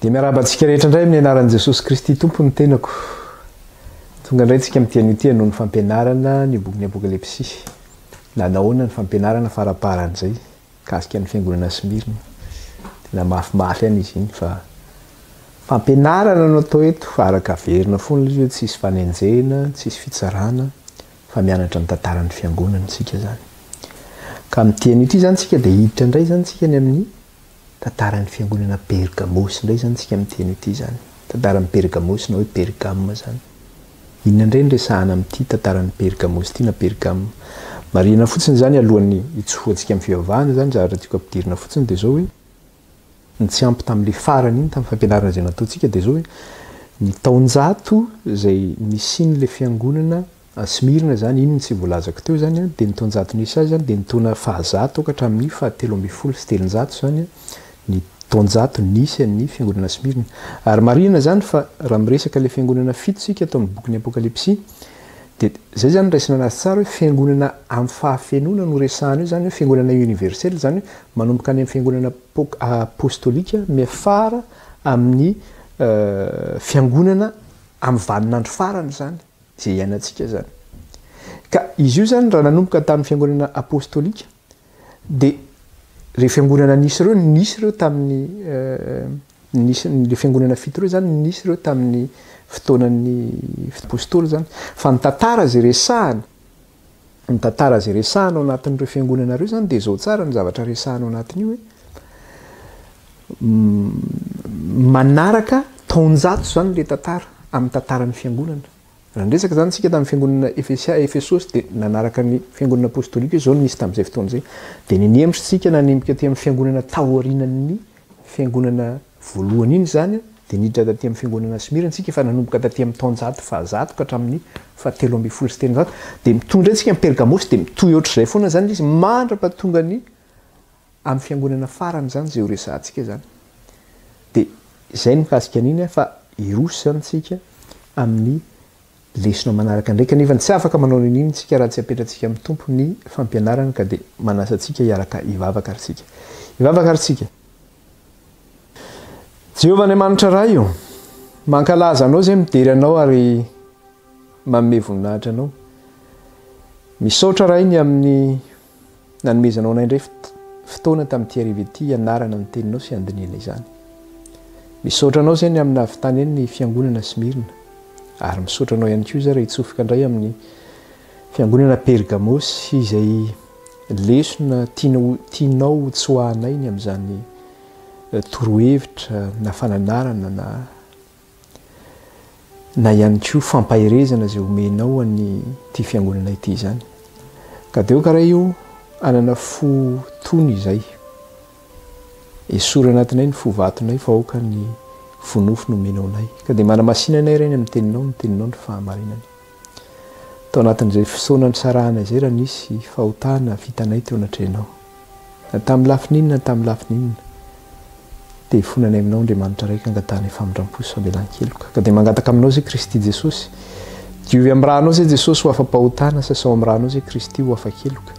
dia miarabantsika rehetra indray amin'ny anaran'i Jesosy Kristy tompo ny tenako. Tonga indray tsika amin'ny tian'ity noho ny fampianarana ny boky ny Apokalipsy. Na nahoana ny fampianarana faraparan'izay kasika ny fiangonana Smirna. Tena mafimafy any izy iny fa fampianarana no atao eto araka averina foana izy hoe tsisy fanenjena, tsisy fitsarana fa mianatra ny tantaran'ny fiangonana tsika zany. Ka amin'ny tian'ity zany tsika dia hiditra indray zany tsika ny amin'ny tantaran'ny fiangonana Pergamos indray zany tsika amin'ny tian'ity zany. Tantaran'ny Pergamos na hoe Pergame zany. Inona indray ny resahana amin'ity tantaran'ny Pergamos ity na Pergame. Marina fotsiny zany alohan'ny hitsofoantsika amin'ny fivavahana zany zavatra tiako ampidirina fotsiny dia zao hoe ny tsy ampy tamin'ilay farany iny tamin'ny fampianarana izay nataontsika dia zao hoe ny taonjato izay nisian'ilay fiangonana Smirna zany iny tsy voalazako teo zany dia ny taonjato nisy azy zany dia ny taona fahazato ka hatramin'ny 770 sy 700 zany ny taonjato nisy an'ny fiangonana Smirna. Ary marina zany fa raha miresaka ilay fiangonana fito sika atao amin'ny boky ny Apokalipsy dia zay zany raisina anazy tsara hoe fiangonana amin'ny fahafenona no resahana io zany hoe fiangonana universel zany hoe manomboka any amin'ny fiangonana apostolika miafara amin'ny fiangonana amin'ny vaninandro farany zany zay iainantsika zany. Ka izy io zany raha nanomboka tamin'ny fiangonana apostolika dia ireo fiangonana nisy ireo tamin'ny le fiangonana fito ireo zany nisy ireo tamin'ny fotoanan'ny apôstôly zany fa ny tantara zay resahana ao anatin'ireo fiangonana ireo zany dia zao tsara ny zavatra resahana ao anatin'io hoe manaraka taonjato zany le tantara amin'ny tantaran'ny fiangonana. Raha ndresaka zany tsika tamin'ny fiangonana Efesosy dia nanaraka ny fiangonana apôstôlika zao nisy tamin'izay fotoana izay dia ny hemitra tsika nanembika aty amin'ny fiangonana taorianan'ny fiangonana voalohany iny zany dia niditra taty amin'ny fiangonana Smirna tsika efa nanomboka taty amin'ny taonjato fahazato ka hatramin'ny 770 sy 700 dia mitondra tsika amin'ny Pergamos dia mitohy ohatr'izay foana zany izy mandra-pahatonga ny amin'ny fiangonana farany zany zay ho resahantsika zany. Dia izay mikasika an'iny fa irosy zany tsika amin'ny lesona manaraka ndraika nefa tsy afaka manao n'iny tsika raha tsy apetratsika amin'ny tompo ny fampianarana ka dia manasa tsika hiaraka hivavaka ary tsika. Jehovah Andriamanitra raha io mankalaza anao zay midery anao ary manome voninahitra anao. Misaotra raha iny amin'ny nanomezanao anay indray fotoana tamin'ity ariva ity ianarana ny teninao sy andiniana izany. Misaotra anao zay ny amin'ny havitany eny ny fiangonana Smirna ary misaotra anao ihany koa zay raha hitsofoka indray amin'ny fiangonana Pergamos izay lesona tianao tsoahanay ny amin'izany torohevitra na fananarana na ihany koa fampahirezana zay omenao any ty fiangonana ity zany. Ka dia karaha io anana fotony izay esory anatinay ny fovatonay fa aoka ny fonofo no omenao anay ka dia manamasina anay ireny amin'ny teninao ny fahamarinany. Tao anatin'izay fisaona ny sarahana izay raha nisy fahotana vitanay teo anatrenao na tamin'ny lafininona dia fonanay aminao Andriamanitra raika angatahana famindram-po sy famelan-keloka. Ka dia mangataka aminao zay Kristy Jesosy diovy amin'ny rahanao zay Jesosy ho afa-pahotana sasao amin'ny rahanao zay Kristy ho afa-keloka.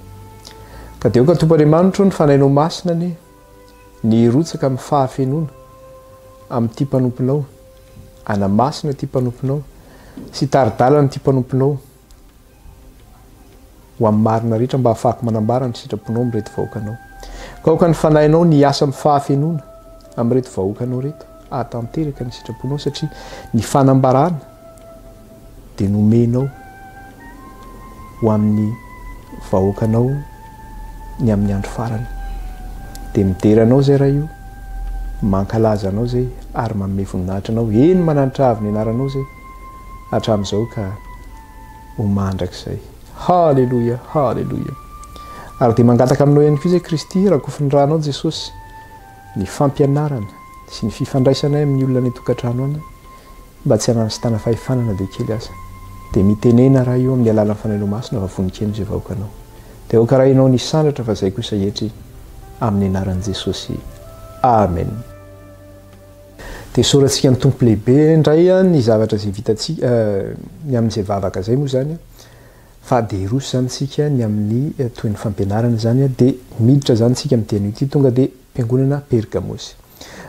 Ka dia Tompo Andriamanitra ny fanainao masina ny rotsaka amin'ny fahafenona amin'ity mpanomponao, anamasina ity mpanomponao sy taridalana ity mpanomponao ho amin'ny marina rehetra mba hafahako manambara ny sitraponao amin'reto vahoakanao. Ka aoka ny fanahinao ny asa amin'ny fahafenona amin'reto vahoakanao reto ahatanteraka ny sitraponao satria ny fanambarana dia nomenao ho amin'ny vahoakanao ny amin'ny andro farany. Dia mideranao zay raha io mankalaza anao zay ary manome voninahitra anao eny mananitra avy ny anaranao zay hatramin'izao ka ho mandrakizay. Halleluia. Ary dia mangataka aminao ihany koa zay Kristy raha kofiny rahanao Jesosy ny fampianarana sy ny fifandraisanay amin'ny olona ny tokantrano ana mba tsy hanano sitana fahefanana dia kely aza. Dia mitenena raha io amin'ny alalan'ny fanainao masina fa vonikely zay vahoakanao. Dia karaha ianao ny sandratra fa zay kosa hetry amin'ny anaran'i Jesosy. Amen. Dia soratsika ny tompo lehibe indray ny zavatra zay vitatsika ny amin'izay vavaka zay moa zany fa dia irosy zany tsika ny amin'ny toy ny fampianarana zany dia miditra zany tsika amin'ny teny ity tonga dia fiangonana Pergamos.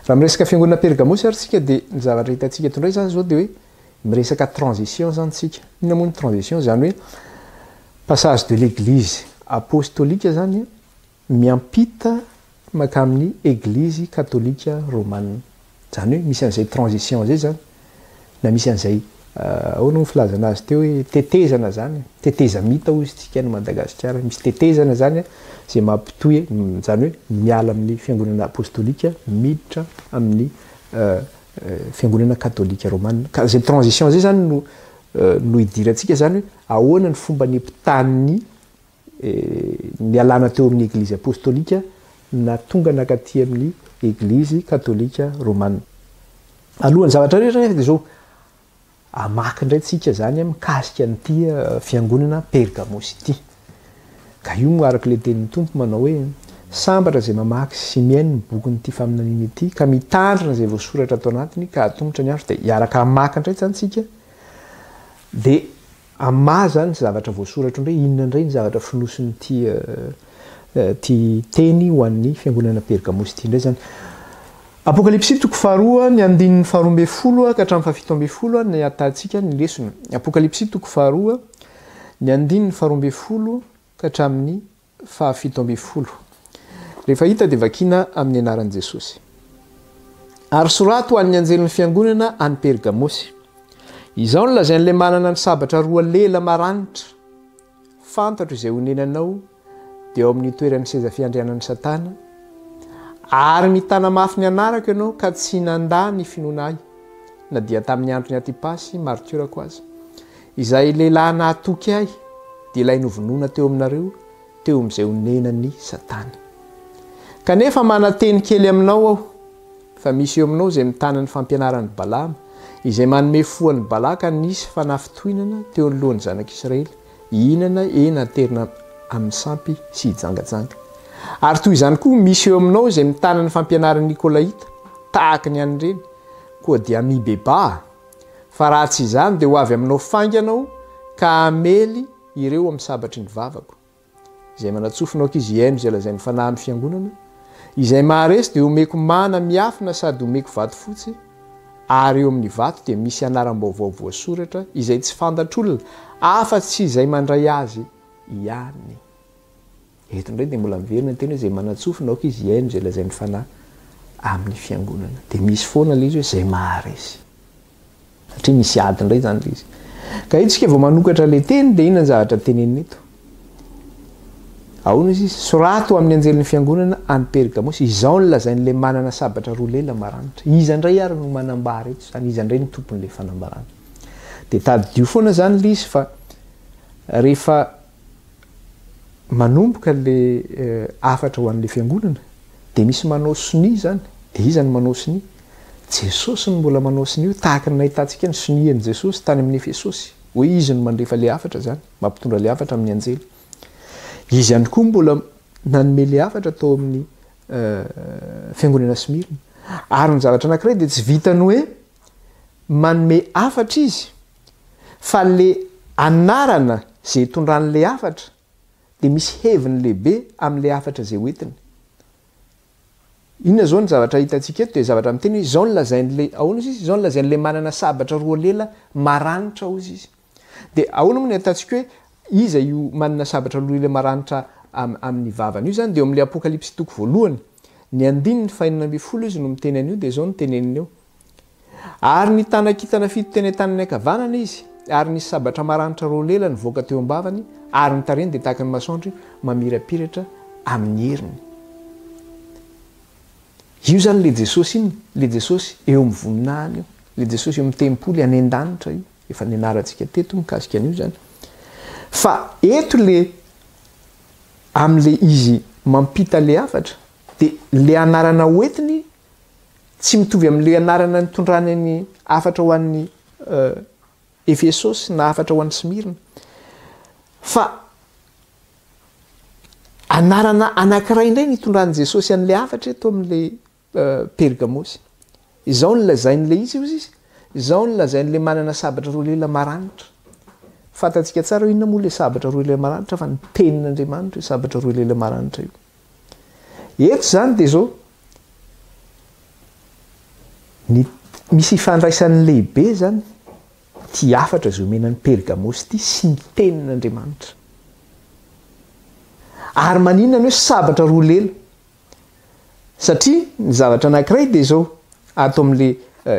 raha miresaka fiangonana Pergamosy ary tsika dia ny zavatra hitantsika tondray zany zao dia hoe miresaka transition zany tsika. Ina moa ny transition zany hoe passage de l'église apostolika zany miampita maka amin'ny église katolika romane. Zany hoe misy an'izay transition zay zany na misy an'izay ahoana ny filazana azy teo hoe tetezana zany, teteza mita hozy tsika ny Madagasikara, misy tetezana zany zay mampitohy zany hoe miala amin'ny fiangonana apostolika miditra amin'ny fiangonana katolika romane. Ka zay transition zay zany no idirantsika zany hoe ahoana ny fomba ny mpitany ny alana teo amin'ny église apostolika na tonga nakaty amin'ny église katolika romane. Alohan'ny zavatra rehetra nefa dia zao amaky indray tsika zany mikasika an'ity fiangonana Pergamosy ity. Ka io araka le tenin'ny tompo manao hoe sambatra zay mamaky sy miaino ny bokin'ity faminaniana ity ka mitandrina zay voasoratra ato anatiny ka atongotra ny andro dia hiaraka amaky indray zany tsika dia amahy zany zavatra voasoratra indray inona indray ny zavatra finosonyity ty teny ho an'ny fiangonana Pergamosy ity indray zany. Apokalipsy toko faharoa ny andinin'ny faharoa ambin'ny folo ka hatramin'ny fahafito ambin'ny folo ny atantsika ny lesona. Apokalipsy toko faharoa ny andinin'ny faharoa ambin'ny folo ka hatramin'ny fahafito ambin'ny folo. Rehefa hita dia vakina amin'ny anaran'i Jesosy. Ary sorato ho an'ny anjelin'ny fiangonana any Pergamosy. Izao no lazain'ilay manana ny sabatra roa lela maranitra. Fantatro izay honenanao dia ao amin'ny toeran'ny seza fiandrianan'ny Satana. Ary mitana mafy ny anarako ianao ka tsy nandà ny finoana ahy na dia tamin'ny andro ny Antipasy martiorako azy. Izay lehilahy nahatoky ahy dia ilay novonoina teo aminareo teo amin'izay honenan'ny Satana. Kanefa manateny kely aminao aho fa misy eo aminao izay mitana ny fampianaran'ny Balama izay manome fo an'ny Balaka nisy fanafitohinana teo anoloan'ny zanak'Israely ihinana naterina amin'ny sampy sy hijangajanga. Ary toy izany koa misy eo aminao izay mitana ny fampianaran'ny Nikolaita tahaka ny an'ireny koa dia mibeba. Fa raha tsy izany dia ho avy aminao fainganao ka amely ireo amin'ny sabatry ny vavako izay manatsofinao ankizy iaino izay lazain'ny fanahy amin'ny fiangonana izay maharesy dia omeko mana miafina sady omeko vato fotsy ary eo amin'ny vato dia misy anaram-baovao voasoratra izay tsy fantatr'olona afa-tsy izay mandray azy ihany. Eto indray dia mbola miverina teny hoe izay manatsofinao ankizy iaino izay lazain'ny fanahy amin'ny fiangonana dia misy foana ilay izy hoe izay maharesy satria misy ady indray zany ilay izy. Ka itsika vao manokatra ilay teny dia inona ny zavatra tenenina eto? Ahoana izy sorato amin'ny anjelin'ny fiangonana any Pergamosy. Izao no lazain'ilay manana sabatra roa lela maranitra. Iza indray ary no manambara eto zany, iza indray ny tompon'ilay fanambarana. Dia tadidio foana zany ilay izy fa rehefa manomboka ilay afatra ho an'ilay fiangonana dia misy manao sonia zany. Dia iza ny manao sonia? Jesosy no mbola manao sonia tahaka ny nahitantsika ny sonian'i Jesosy tany amin'ny Efesosy hoe izy no mandrefa ilay afatra zany, mampitondra ilay afatra amin'ny anjely. Izy ihany koa mbola nanome ilay afatra tao amin'ny fiangonana Smirna. Ary ny zavatra anankiray dia tsy vitany hoe manome afatra izy fa le anarana zay tondrano'ilay afatra dia misy heviny lehibe amin'ilay afatra zay hoentiny. Inona zao ny zavatra hitantsika eto dia zavatra miteny hoe izao no lazain'ilay ahoana izy izao no lazain'ilay manana sabatra roa lela maranitra hozy izy. Dia ahoana moa ny atantsika hoe iza io manana sabatra roa lela maranitra amin'ny vavany io zany dia amin'ilay Apokalipsy toko voalohany ny andininy fahinana ambin'ny folo izy no miteny an'io dia izao no teneniny eo. Ary ny tanakitana fito teny an-tanany ankavanana izy ary nisy sabatra maranitra roa lela nivoaka teo am-bavany ary ny tarehiny dia tahaka ny masoandro mamirapiratra amin'ny heriny. Io zany le Jesosy iny, le Jesosy eo amin'ny voninahiny io, le Jesosy eo amin'ny tempoly any an-danitra io, efa nianarantsika teto mikasika an'io zany. Fa eto le amin'le izy mampita le afatra dia le anarana hoentiny tsy mitovy amin'le anarana nitondrany ny afatra ho an'ny Efesosy na afatra ho an'ny Smirna. Fa anarana anankiray indray nitondrany Jesosy an'le afatra eto amin'le Pergamosy. Izao no lazain'le izy izy, izao no lazain'le manana sabatra roa lela maranitra. Fantatsika tsara hoe inona moa le sabatra roa lela maranitra fa ny tenin'Andriamanitra sabatra roa lela maranitra io. Eto zany dia zao misy ifandraisan'ny lehibe zany ty afatra zay omenan'ny Pergamosy ty sy ny tenin'Andriamanitra. Ary maninona hoe sabatra roa lela satria ny zavatra anankiray dia zao ato amin'le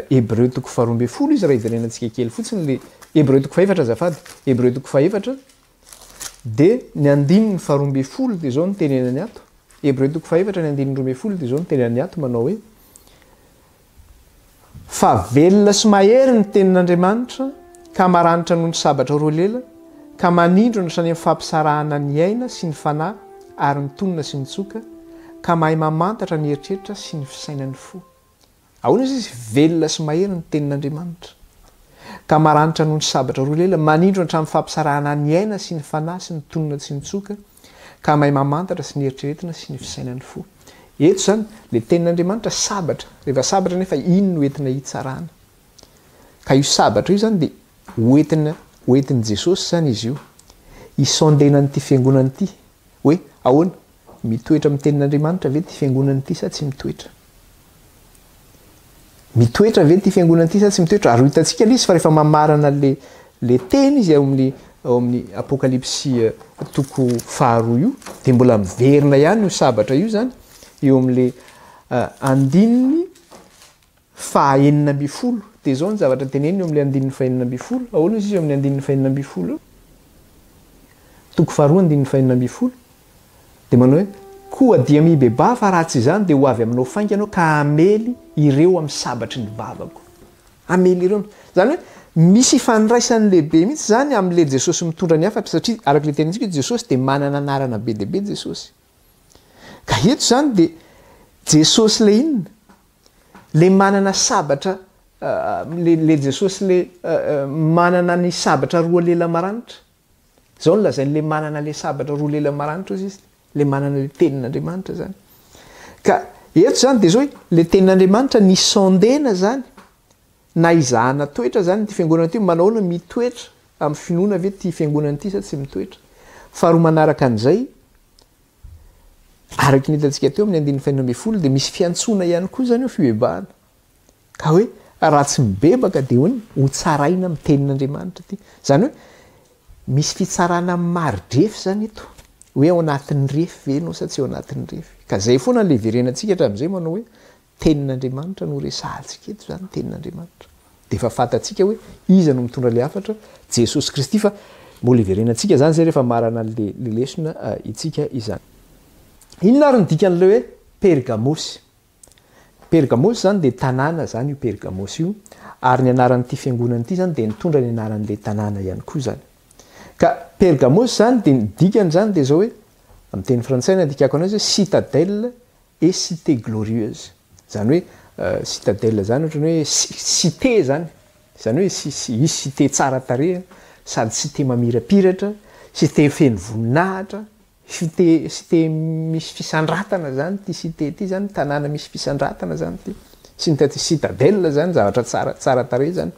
Hébreu 12 izy raha iverenantsika kely fotsiny le Hébreu 4 azafady Hébreu 4 dia ny 12 dia zao ny tenenany ato Hébreu 4 ny 12 dia zao ny tenenany ato manao hoe fa velona sy mahery ny tenin'Andriamanitra ka maranitra noho ny sabatra roa lela ka manindrona sany amin'ny fampisarahana ny aina sy ny fanahy ary ny tonona sy ny tsoka ka mahay mamantatra ny heritreritra sy ny fisainany fo. Ahoana izy velona sy mahery ny tenin'Andriamanitra ka maranitra noho ny sabatra roa lela manindrona hatramin'ny fampisarahana ny aina sy ny fanahy sy ny tonona sy ny tsoka ka mahay mamantatra sy ny heritreritra sy ny fisainany fo. Eto zany le tenin'Andriamanitra sabatra, rehefa sabatra nefa ino no entina hitsarana. Ka io sabatra io zany dia hoentin'i Jesosy zany izy io hisondena n'ity fiangonana ity hoe ahoana mitoetra amin'ny tenin'Andriamanitra ve ty fiangonana ity sa tsy mitoetra. Mitoetra ve ty fiangonana ity sa tsy mitoetra. Ary hitantsika izy fa rehefa mamarana le teny izy ao amin'ny Apokalipsy toko 2 io dia mbola miverina ihany io sabatra io zany eo amin'le 9:4 dia zao ny zavatra teneny eo amin'le 9:4. Ahoana izy eo amin'ny 9:4 toko 2 9:4 dia manao hoe koa dia mibeba fa raha tsy izany dia ho avy aminao fainga ianao ka amely ireo amin'ny sabatry ny vavako. Amely ireo zany hoe misy ifandraisany lehibe mihitsy zany amin'le Jesosy mitondra ny hafatra satria araka le tenintsika Jesosy dia manana anarana be dia be Jesosy. Ka eto zany dia Jesosy le inona le manana sabatra le Jesosy le manana ny sabatra roa lela maranitra zao no lazainy le manana le sabatra roa lela maranitra izy le manana le tenin'Andriamanitra zany. Ka eto zany dia zao hoe le tenin'Andriamanitra nisondena zany na izahana toetra zany ty fiangonana ty manahoana mitoetra amin'ny finoana ve ty fiangonana ity sa tsy mitoetra. Faharoa manaraka an'izay araka ny hitantsika teo amin'ny 9:4 dia misy fiantsoana ihany koa zany eo fibebahana ka hoe raha tsy mibebaka dia hoany ho tsaraina amin'ny tenin'Andriamanitra ty. Zany hoe misy fitsarana maridrefy zany eto hoe ao anatin'ny refy ve no sa tsy ao anatin'ny refy. Ka zay foana le verenantsika hatramin'izay manao hoe tenin'Andriamanitra no resahantsika eto zany tenin'Andriamanitra. Dia efa fantatsika hoe iza no mitondra le hafatra Jesosy Kristy fa mbola verenantsika zany zay rehefa marana le lesona itsika izany. Inona ary ny dikan'le hoe Pergamosy. Pergamosy zany dia tanàna zany io Pergamosy io ary ny anaran'ity fiangonana ity zany dia nitondra ny anaran'le tanàna ihany koa zany. Ka Pergamosy zany dia ny dikany zany dia zao hoe amin'ny teny frantsay ny andikako anazy hoe citadelle et cité glorieuse. Zany hoe citadelle zany ohatrany hoe cité zany hoe isy cité tsara tarehy sady cité mamirapiratra, cité feno voninahitra, cité misy fisandratana zany ty cité ty zany tanàna misy fisandratana zany ty sy ny citadelle zany zavatra tsara tarehy zany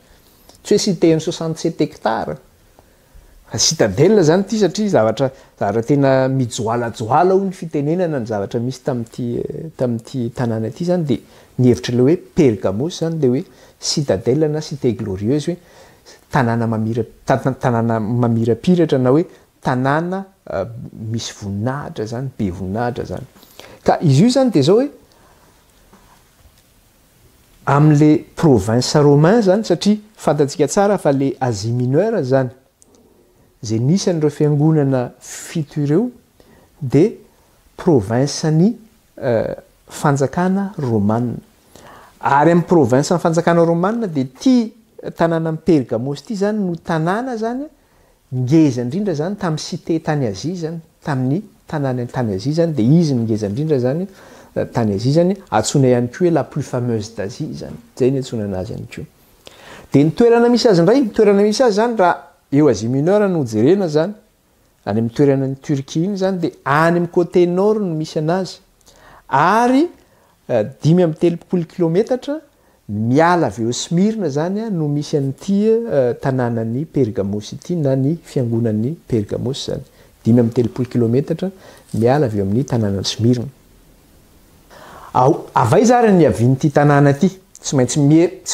tsy hoe cité ny 67 hectares. Citadelle zany ty satria zavatra tena mijoalajoala ho ny fitenenana ny zavatra misy tamin'ity tanàna ity zany dia ny hevitra le hoe Pergamosy zany dia hoe citadelle na cité glorieuse hoe tanàna mamirapiratra na hoe tanàna misy voninahitra zany be voninahitra zany. Ka izy io zany dia zao hoe amin'le province romain zany satria fantatsika tsara fa le Asie mineure zany zay nisan'ireo fiangonana fito ireo dia province-ny fanjakana Romanina. Ary amin'ny province-ny fanjakana Romanina dia ty tanàna amin'ny Pergamosy ty zany no tanàna zany ngeza indrindra zany tamin'ny cité tany Azia zany tamin'ny tanàna tany Azia zany dia izy ny ngeza indrindra zany tany Azia zany antsoina ihany koa hoe la plus fameuse d'Asie zany zay ny antsoina anazy ihany koa. Dia ny toerana misy azy indray toerana misy azy zany raha eo Asie mineure no jerena zany any amin'ny toeranan'ny Turquie iny zany dia any amin'ny côté nord no misy anazy ary 5.3 kilometatra miala avy eo Smirna zany no misy an'ity tanànan'ny Pergamosy ity na ny fiangonan'ny Pergamosy zany 5.3 kilometatra miala avy eo amin'ny tanànan'ny Smirna. Avay zary ny avian'ity tanàna ity tsy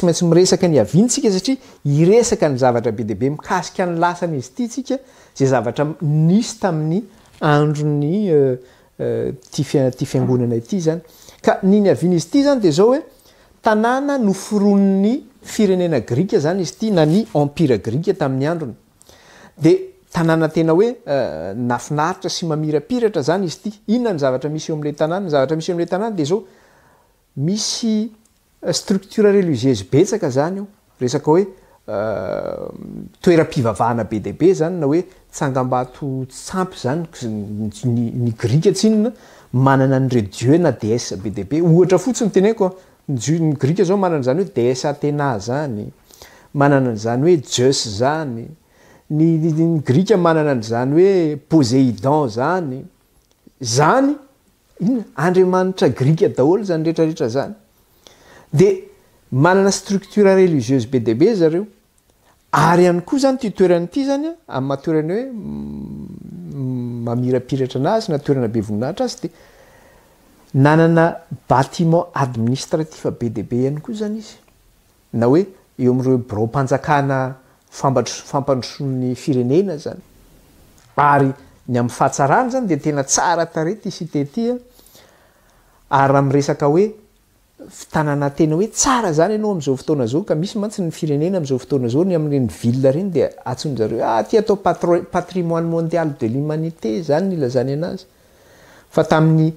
maintsy miresaka ny aviantsika satria iresaka ny zavatra be deaibe mikasika ny lasana izy ity tsika zay zavatra nisy tamin'ny androny ty fiangonana ity zany ka niny avian'izy ity zany de zao hoe tanàna noforon'ny firenena grika zany izy ity na ny empira grika tamin'ny androny de tanàna tena hoe nafinaritra sy mamirapiratra zany izy ity inona ny zavatra misy eo am'le tanàna ny zavatra misy eo am'le tanàna de zao misy structure religieuse betsaka zany io resaka hoe toeram-pivavahana be deaibe zany na hoe tsangambato tsampy zany ny grika tsinona manana an'ire dieu na déesse be deaibe ohatra fotsiny teneko ny grika zao manana zany hoe déesse Athéna zany manana an'zany hoe Zeus zany ny grika manana an'zany hoe Poséidon zany inona andriamanitra grika daholo zany rehetrarehetra zany de manana structure religieuse be deaibe zareo ary ihany koa zany ty toerana ity zany amin'ny matoerany hoe mamirapiratra anazy na toerana be voninahitra azy de nanana bâtiment administratif be deaibe ihany koa zany izy na hoe eo am'ireo biro-mpanjakana fampandrosoan'ny firenena zany ary ny amin'ny fahatsarany zany de tena tsara tare ty cité ty ary raha miresaka hoe tanàna tena hoe tsara zany ianao am'izao fotoana zao ka misy mantsy ny firenena am'izao fotoana zao ny amin'ireny ville reny de atsony zareo ty atao patrimoine mondial de l'humanité zany nilazany anazy fa tamin'ny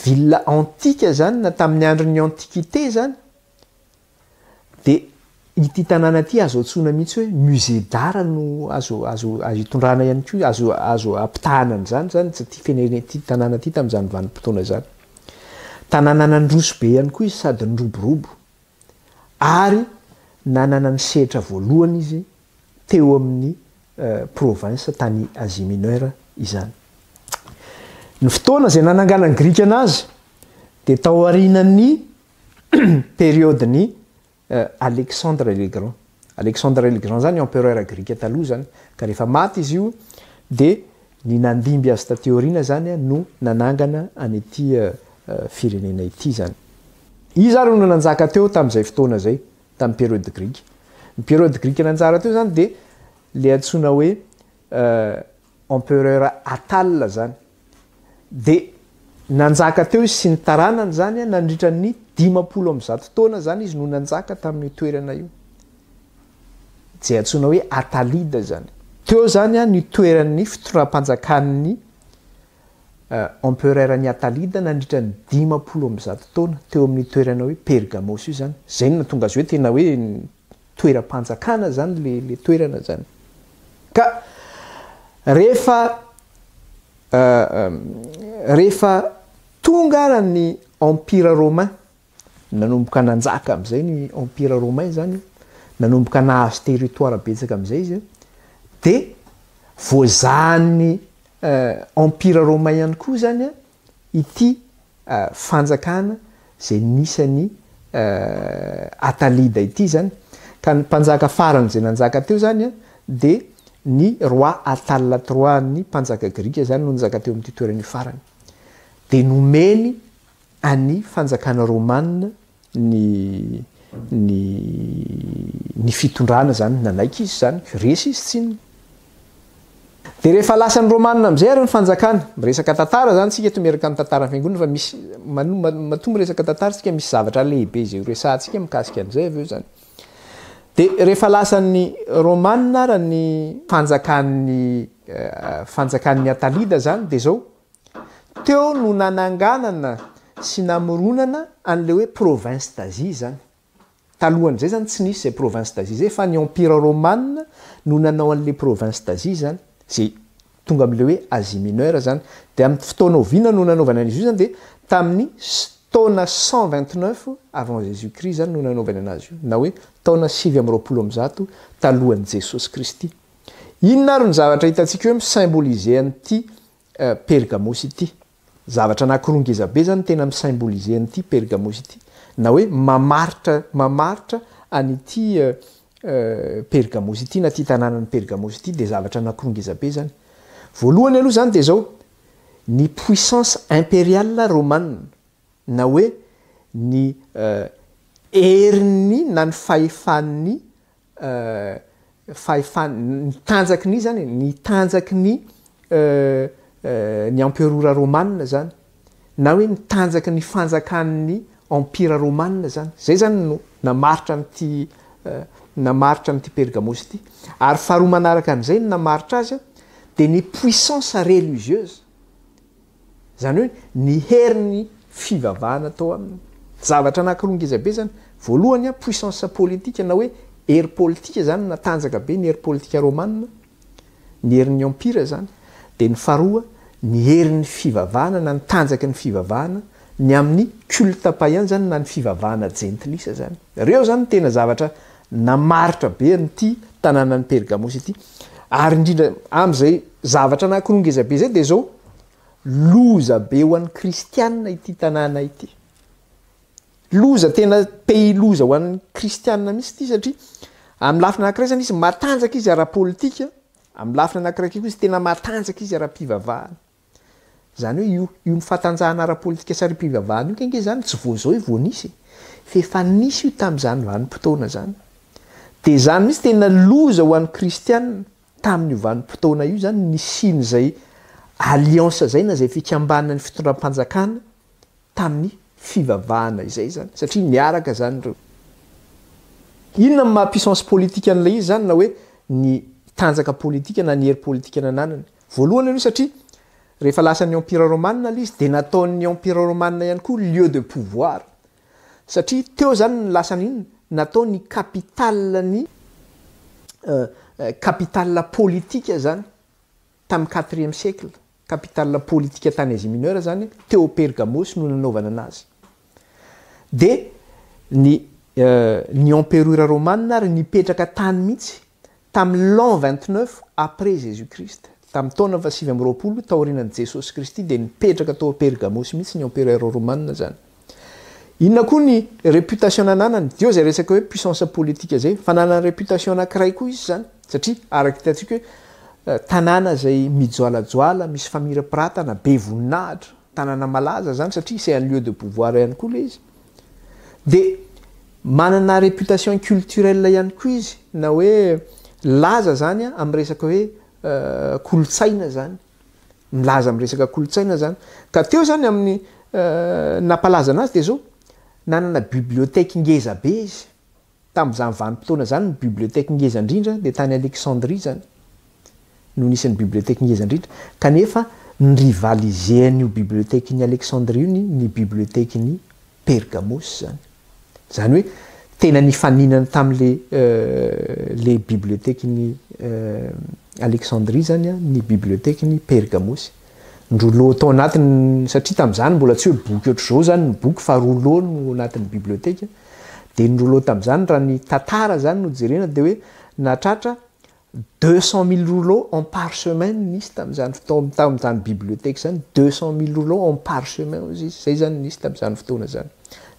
ville antique zany na tamin'ny andron'ny antiquité zany de ity tanàna ty azo antsona mihitsy hoe musée d'art no azo hitondrana ihany ko azo ampitahana an'zany ty tanàna ty tam'zany vanim-potoana zany tanàna nandroso be ihany koa izy sady nyroborobo ary nanana ny sehatra voalohany izy teo amin'ny province tany Asie mineure izany ny fotoana zay nanangana ny grika anazy de tao arinan'ny période-ny Alexandre le Grand zany empereur grika taloha zany ka rehefa maty izy io de ny nandimby azy tateorina zany no nanangana anyty firenena ity zany izy ary no nanjaka teo tam'izay fotoana zay tamin'ny période grika ny période grika nanjara teo zany de le antsona hoe empereur Attal zany de nanjaka teo izy sy ny taranany zany nandritra ny 500 taona zany izy no nanjaka tamin'ny toerana io zay antsona hoe Attalide zany teo zany ny toeran'ny fitondram-panjakan'ny empereur ny Attalide nandritra ny 500 taona teo amin'ny toerana hoe Pergamos io zany zay no natonga azy hoe tena hoe toeram-panjakana zany le toerana zany ka rehefa tonga ara ny empire romain nanomboka nanjaka am'izay ny empire romain zany nanomboka nahazo territoire betsaka am'izay izy de voazahany empire romain ihany koa zany ity fanjakana zay nisany Attalide ity zany ka ny mpanjaka farany zay nanjaka teo zany de ny roi Attal III ny mpanjaka grika zany no nanjaka teo amin'ity toerany farany de nomeny any fanjakana romanina ny fitondrana zany nanaiky izy zany resy izy tsinona de rehefa lasan'ny romanina am'izay ary ny fanjakana miresaka tantara zany tsika to miaraka amin'ny tantarany fiangonana fa misy matombo resaka tantara tsika misy zavatra lehibe zay resahantsika mikasika an'izay avy eo zany de rehefa lasan'ny romanina raha ny fanjakan'ny Attalide zany de zao teo no nananganana sy namoronana an'le hoe province d'Asie zany talohan'izay zany tsy nisy zay province d'Asie zay fa ny empire romanina no nanao an'le province d'Asie zany zay tonga am'le hoe Asie mineure zany de amin'ny fotoana oviana no nanaovana an'izy io zany de tamin'ny taona 129 avant Jésus-Christ zany no nanaovana anazy io na hoe taona 720 talohan'i Jesosy Kristy inona ary ny zavatra hitantsika hoe misymboliser an'ity Pergamos ity zavatra anakirongeza be zany tena misymboliser an'ity Pergamos ity na hoe mamaritra anyty Pergamos ity na ty tanànan'ny Pergamos ity de zavatra anakirongeza be zany voalohany aloha zany de zao ny puissance impériale romane na hoe ny heriny na ny fahefan'ny ny tanjakiny zany ny tanjakiny ny emperora romanina zany na hoe ny tanjaky ny fanjakan'ny empira romanina zany zay zany no namaritra n'ity Pergamos ity ary faharoa manaraka an'izay no namaritra azy de ny puissance religieuse zany hoe ny heriny fivavahana tao aminy zavatra anankiroa ngezabe zany voalohany puissance politique na hoe hery politika zany natanjaka be ny hery politika romanina ny herin'ny empira zany de ny faharoa ny herin'ny fivavahana na nitanjaky ny fivavahana ny amin'ny culte païen zany na ny fivavahana gentilisa zany reo zany tena zavatra namaritra be nyty tanànan'ny Pergamos ity ary indrindra am'izay zavatra anankiroa ngezabe zay de zao loza be ho an'ny kristianina ity tanàna ity loza tena pays loza ho an'ny kristianina misy ity satria amin'ny lafina anankiray zany izy matanjaka izy ara-politika amin'ny lafina anankiray koa izy tena matanjaka izy ara-pivavahana zany hoe io mifatanjahana ara-politika sy ara-pivavahana io kenge zany tsy voa zao voanisy fefa nisy io tamin'izany vanim-potoana zany de zany misy tena loza ho an'ny kristianina tamin'io vanim-potoana io zany ny siny zay alliance zay na zay fikambanana ny fitondram-panjakana tamin'ny fivavahana izay zany satria niaraka zany reo inona maha puissance politique an'ilay izy zany na hoe ny tanjaka politika na ny hery politika nananany voalohany aloha satria rehefa lasan'ny empire romanina le izy de nataon'ny empire romanina ihany koa lieu de pouvoir satria teo zany ny lasan'iny natao ny capitalny capital politika zany tamin'ny 4e siècle capital politika tany Asie mineure zany teo Pergamos no nanaovana anazy de ny empereur romanina ary nipetraka tany mihitsy tamin'ny l'an 29 après Jésus-Christ tamin'ny taona 720 taorianan'i Jesosy Kristy de nipetraka tao Pergamos mihitsy ny empereur romanina zany inona koa ny réputation nananany dio zay resaka hoe puissance politique zay fa nanana réputation anankiray koa izy zany satria araky hitantsika hoe tanàna zay mijoalajoala misy famirapiratana be voninahitra tanàna malaza zany satria c'est un lieu de pouvoir ihany koa le izy de manana réputation culturelle ihany koa izy na hoe laza zany amin'ny resaka hoe kolotsaina zany milaza amin'ny resaka kolotsaina zany ka teo zany amin'ny nampalaza anazy de zao nanana bibliothèque ngeza be izy tamin'izany vanim-potoana zany ny bibliothèque ngeza indrindra de tany Alexandrie zany no nisan'ny bibliothèque ngeza indrindra kanefa nyrivalisean'io bibliothèque ny Alexandrie io ny bibliothèque ny Pergamos zany zany hoe tena nifaninana tamin'le bibliothèque ny Alexandrie zany ny bibliothèque ny Pergamos rouleau tao anatiny satria tamin'izany mbola tsy hoe boky ohatr' zao zany ny boky fa rouleau no anatin'ny bibliothèque de ny rouleau tamin'izany raha ny tantara zany no jerena de hoe natratra 200 000 rouleaux en parchemin nisy tamin'izany bibliothèque zany 200 000 rouleaux en parchemin izy zay zany nisy tamin'izany fotoana zany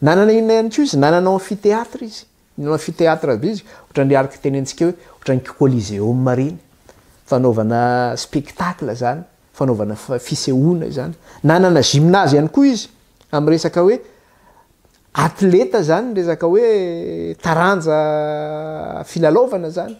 nanana ina ihany koa izy nanana amphithéâtre izy ny amphithéâtre be izy ohatran'ny araka tenentsika hoe ohatran'ny Coliseum reny fanaovana spectacle zany fanaovana fisehoana zany nanana gymnase ihany koa izy amin'ny resaka hoe atleta zany resaka hoe taranja filalaovana zany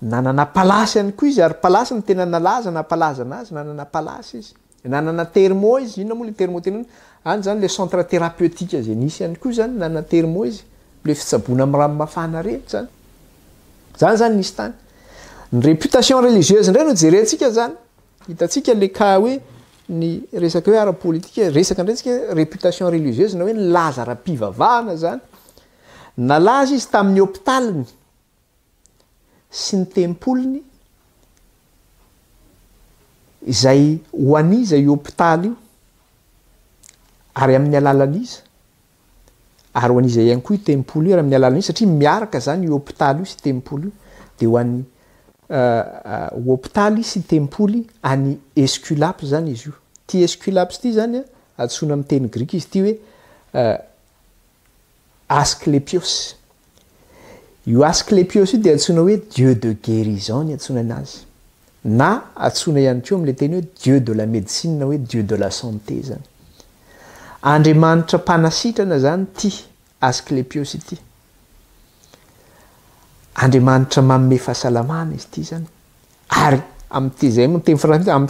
nanana palasy ihany koa izy ary palasy ny tena nalaza na palaza anazy nanana palasy izy nanana termo izy inona moa le termo tenany any zany le centre thérapeutique zay nisy ihany koa zany nanana termo izy le fitsaboana amin'ny rano mafana reny zany nisy tany ny réputation religieuse indray no jerentsika zany hitatsika le ka hoe ny resaka hoe ara-politika resaka indraytsika réputation religieuse na hoe nilaza ara-pivavahana zany nalaza izy tamin'ny hôpitaliny sy ny tempoliny izay ho aniza io hôpitaly io ary amin'ny alalan'izy ary ho aniza ihany koa io tempoly io ary amin'ny alalan'izy satria miaraka zany io hôpitaly io sy tempoly io de ho an'ny hôpitaly sy tempoly any Esculape zany izy io ty Esculape ty zany atsoina amin'ny teny grika izy ty hoe Asclepios io Asclepios io de atsoina hoe dieu de guérison ny atsoina anazy na atsoina ihany koa amin'le teny hoe dieu de la médecine na hoe dieu de la santé zany andriamanitra mpanasitrana zany ty Asclepios ity. Andriamanitra manome fahasalamana izy ity zany. Ary am'ty zay amin'ny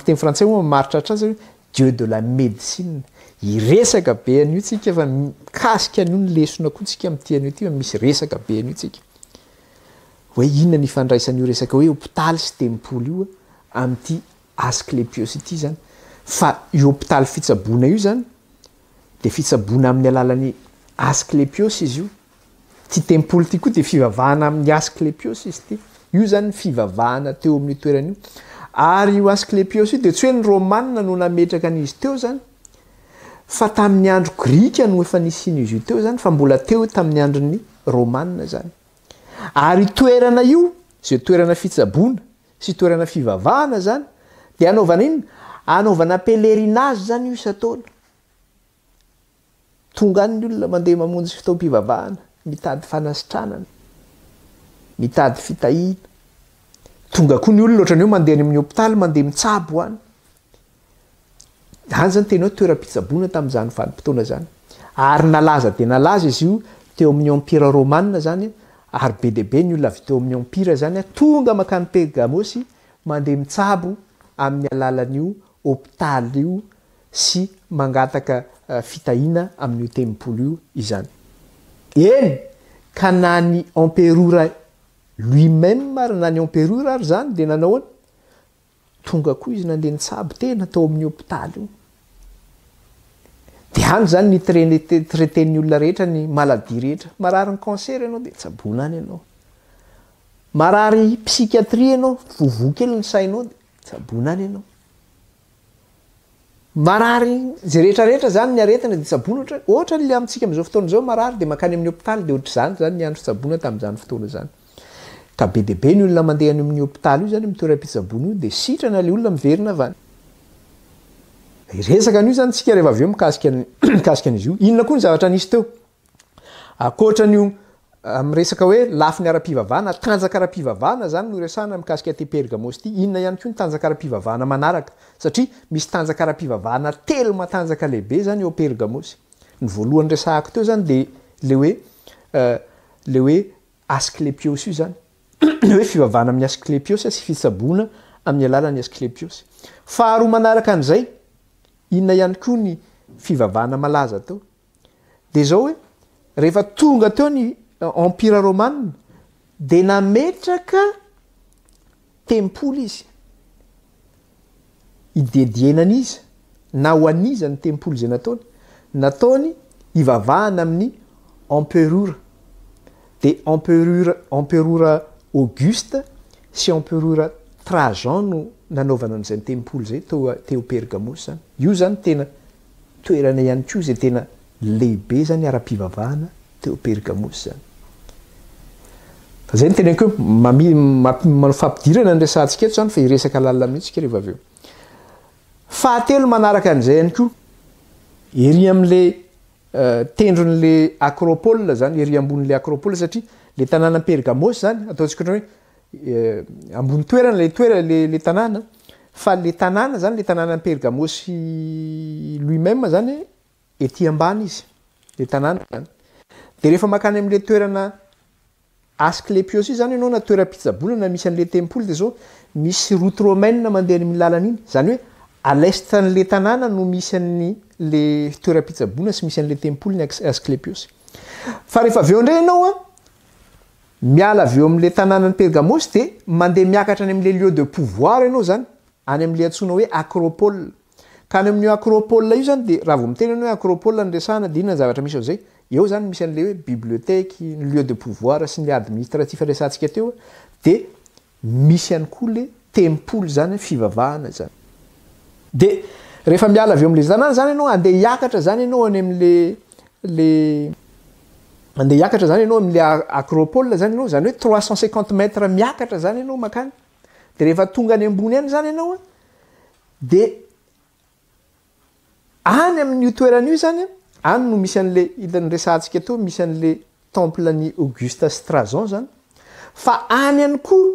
teny frantsay moa maritra azy Dieu de la médecine. Iresaka be an'io tsika fa mikasika an'io ny lesona koa tsika amin'ity an'io ty misy resaka be an'io tsika. Hoe inona ny ifandraisan'io resaka hoe hôpitaly sy tempoly io amin'ity Asclepios ity zany. Fa io hôpitaly fitsaboana io zany de fitsaboana amin'ny alalan'ny Asclepios izy io. Ty tempoly ty koa de fivavahana amin'ny Asclepios izy ty. Io zany fivavahana teo amin'ny toerana io. Ary io Asclepios io de tsy hoe ny Romanina no nametraka an'izy teo zany, fa tamin'ny andro Grika no efa nisian'izy io teo zany, fa mbola teo tamin'ny andron'ny Romanina zany. Ary toerana io, zay toerana fitsaboana sy toerana fivavahana zany, de anaovana inona? Anaovana pèlerinage zany io isataona. Tonga any ny olona mandeha mamonjy fotoam-pivavahana, mitady fanasitranana, mitady fitahina. Tonga koa ny olona ohatran'ny hoe mandeha amin'ny hôpitaly, mandeha mitsabo any. Any zany tena hoe toeram-pitsaboana tamin'izany vanim-potoana zany. Ary nalaza de nalaza izy io teo amin'ny empire romanina zany, ary be de be ny olona avy teo amin'ny empire zany tonga makany Pergamosy mandeha mitsabo amin'ny alalan'io hôpitaly io sy mangataka fitahina amin'io tempoly io izany. Eny, ka na ny emperora lui-même ary na ny emperora ary zany de nanao tonga koa izy nandeha nitsabo tena tao amin'ny hôpitaly io. De any zany ny traiten'ny olona rehetra ny maladie rehetra. Marary ny cancer ianao de tsaboana any ianao. Marary psychiatrie ianao, vovo kely ny sainao de tsaboana any ianao. Marary zay rehetrarehetra zany ny aretina de tsaboana ohatra le amintsika amin'izao fotoana zao marary de makany amin'ny hôpitaly de ohatr'izany zany ny andro tsaboana tamin'izany fotoana zany. Ka be de be ny olona mandeha any amin'ny hôpitaly io zany amin'ny toeram-pitsaboana io de sitrana le olona miverina avany. Resaka an'io zany tsika rehefa avy eo mikasika an'izy io. Inona koa ny zavatra nisy teo? Akoatran'io resaka hoe lafiny ara-pivavahana, tanjaka ara-pivavahana zany no resahana mikasika ty Pergamosy ty. Inona ihany koa ny tanjaka ara-pivavahana manaraka? Satria misy tanjaka ara-pivavahana telo matanjaka lehibe zany eo Pergamosy. Ny voalohany resahako teo zany de le hoe Asclepios io zany. Hoe fivavahana amin'ny Asclepios sy fitsaboana amin'ny alalan'ny Asclepios. Faharoa manaraka an'izay, inona ihany koa ny fivavahana malaza teo? De zao hoe rehefa tonga teo ny empire romanina de nametraka tempoly izy. Idedienan'izy na ho an'iza ny tempoly zay nataony? Nataony ivavahana amin'ny emperora. De emperora Auguste sy emperora Trajan no nanaovana an'izay tempoly zay teo Pergamosy zany. Io zany tena toerana ihany koa zay tena lehibe zany ara-pivavahana teo Pergamosy zany. Fa zay ny teneniko mifampidirana ny resantsika eto zany fa iresaka lalina mihitsika rehefa avy eo. Fahatelo manaraka an'izay ihany koa, ery amin'le tendron'le Acropole zany, ery ambonin'le Acropole satria le tanàna Pergamosy zany ataontsika hoe ambony toerana le tanàna, fa le tanàna zany le tanàna Pergamosy lui-même zany ety ambany izy, le tanàna zany. De rehefa makany amin'le toerana Asclepios io zany ianao na toeram-pitsaboana na misy an'le tempoly de zao misy route romaine mandeha amin'ny lalana iny. Zany hoe à l'est n'le tanàna no misy an'le toeram-pitsaboana sy misy an'le tempoly ny Asclepios. Fa rehefa avy eo indray ianao miala avy eo amin'le tanànan'ny Pergamosy de mandeha miakatra any amin'le lieu de pouvoir ianao zany, any amin'le antsoina hoe Acropole. Ka any amin'io Acropole io zany de raha vao miteny hoe Acropole ny resahana de inona ny zavatra misy ao zay? Eo zany misy an'le hoe bibliothèque, ny lieu de pouvoir sy ny administratif resantsika teo, de misy ihany koa le tempoly zany fivavahana zany. De rehefa miala avy eo amin'le tanàna zany ianao andeha hiakatra zany ianao any amin'le andeha hiakatra zany ianao amin'le Acropole zany ianao, zany hoe 350 mètres miakatra zany ianao makany. De rehefa tonga any ambony any zany ianao de any amin'io toerana io zany any no misy an'le hitan'ny resantsika teo, misy an'le temple ny Auguste sy Trajan zany. Fa any ihany koa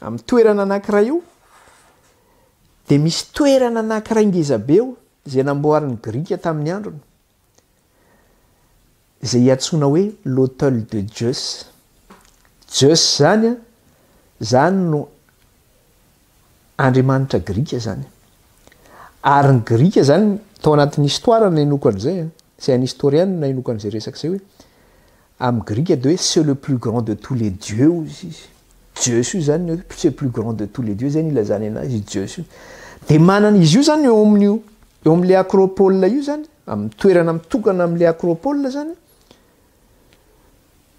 amin'ny toerana anankiray io de misy toerana anankiray ngeza be eo zay namboarin'ny Grika tamin'ny androny. zay hiantsona hoe l'hôtel de Zeus. Zeus zany a zany no andriamanitra grika zany, ary ny grika zany tao anatin'ny histoire nainoko an'izay c'est un historien nainoko an'izay resaka zay hoe amin'ny grika de hoe c'est le plus grand de tous les dieux ozy izy. Zeus io zany c'est plus grand de tous les dieux zany ilazany anazy Zeus io. De manana izy io zany eo amin'le acropole io zany, amin'ny toerana mitokana amin'le acropole zany,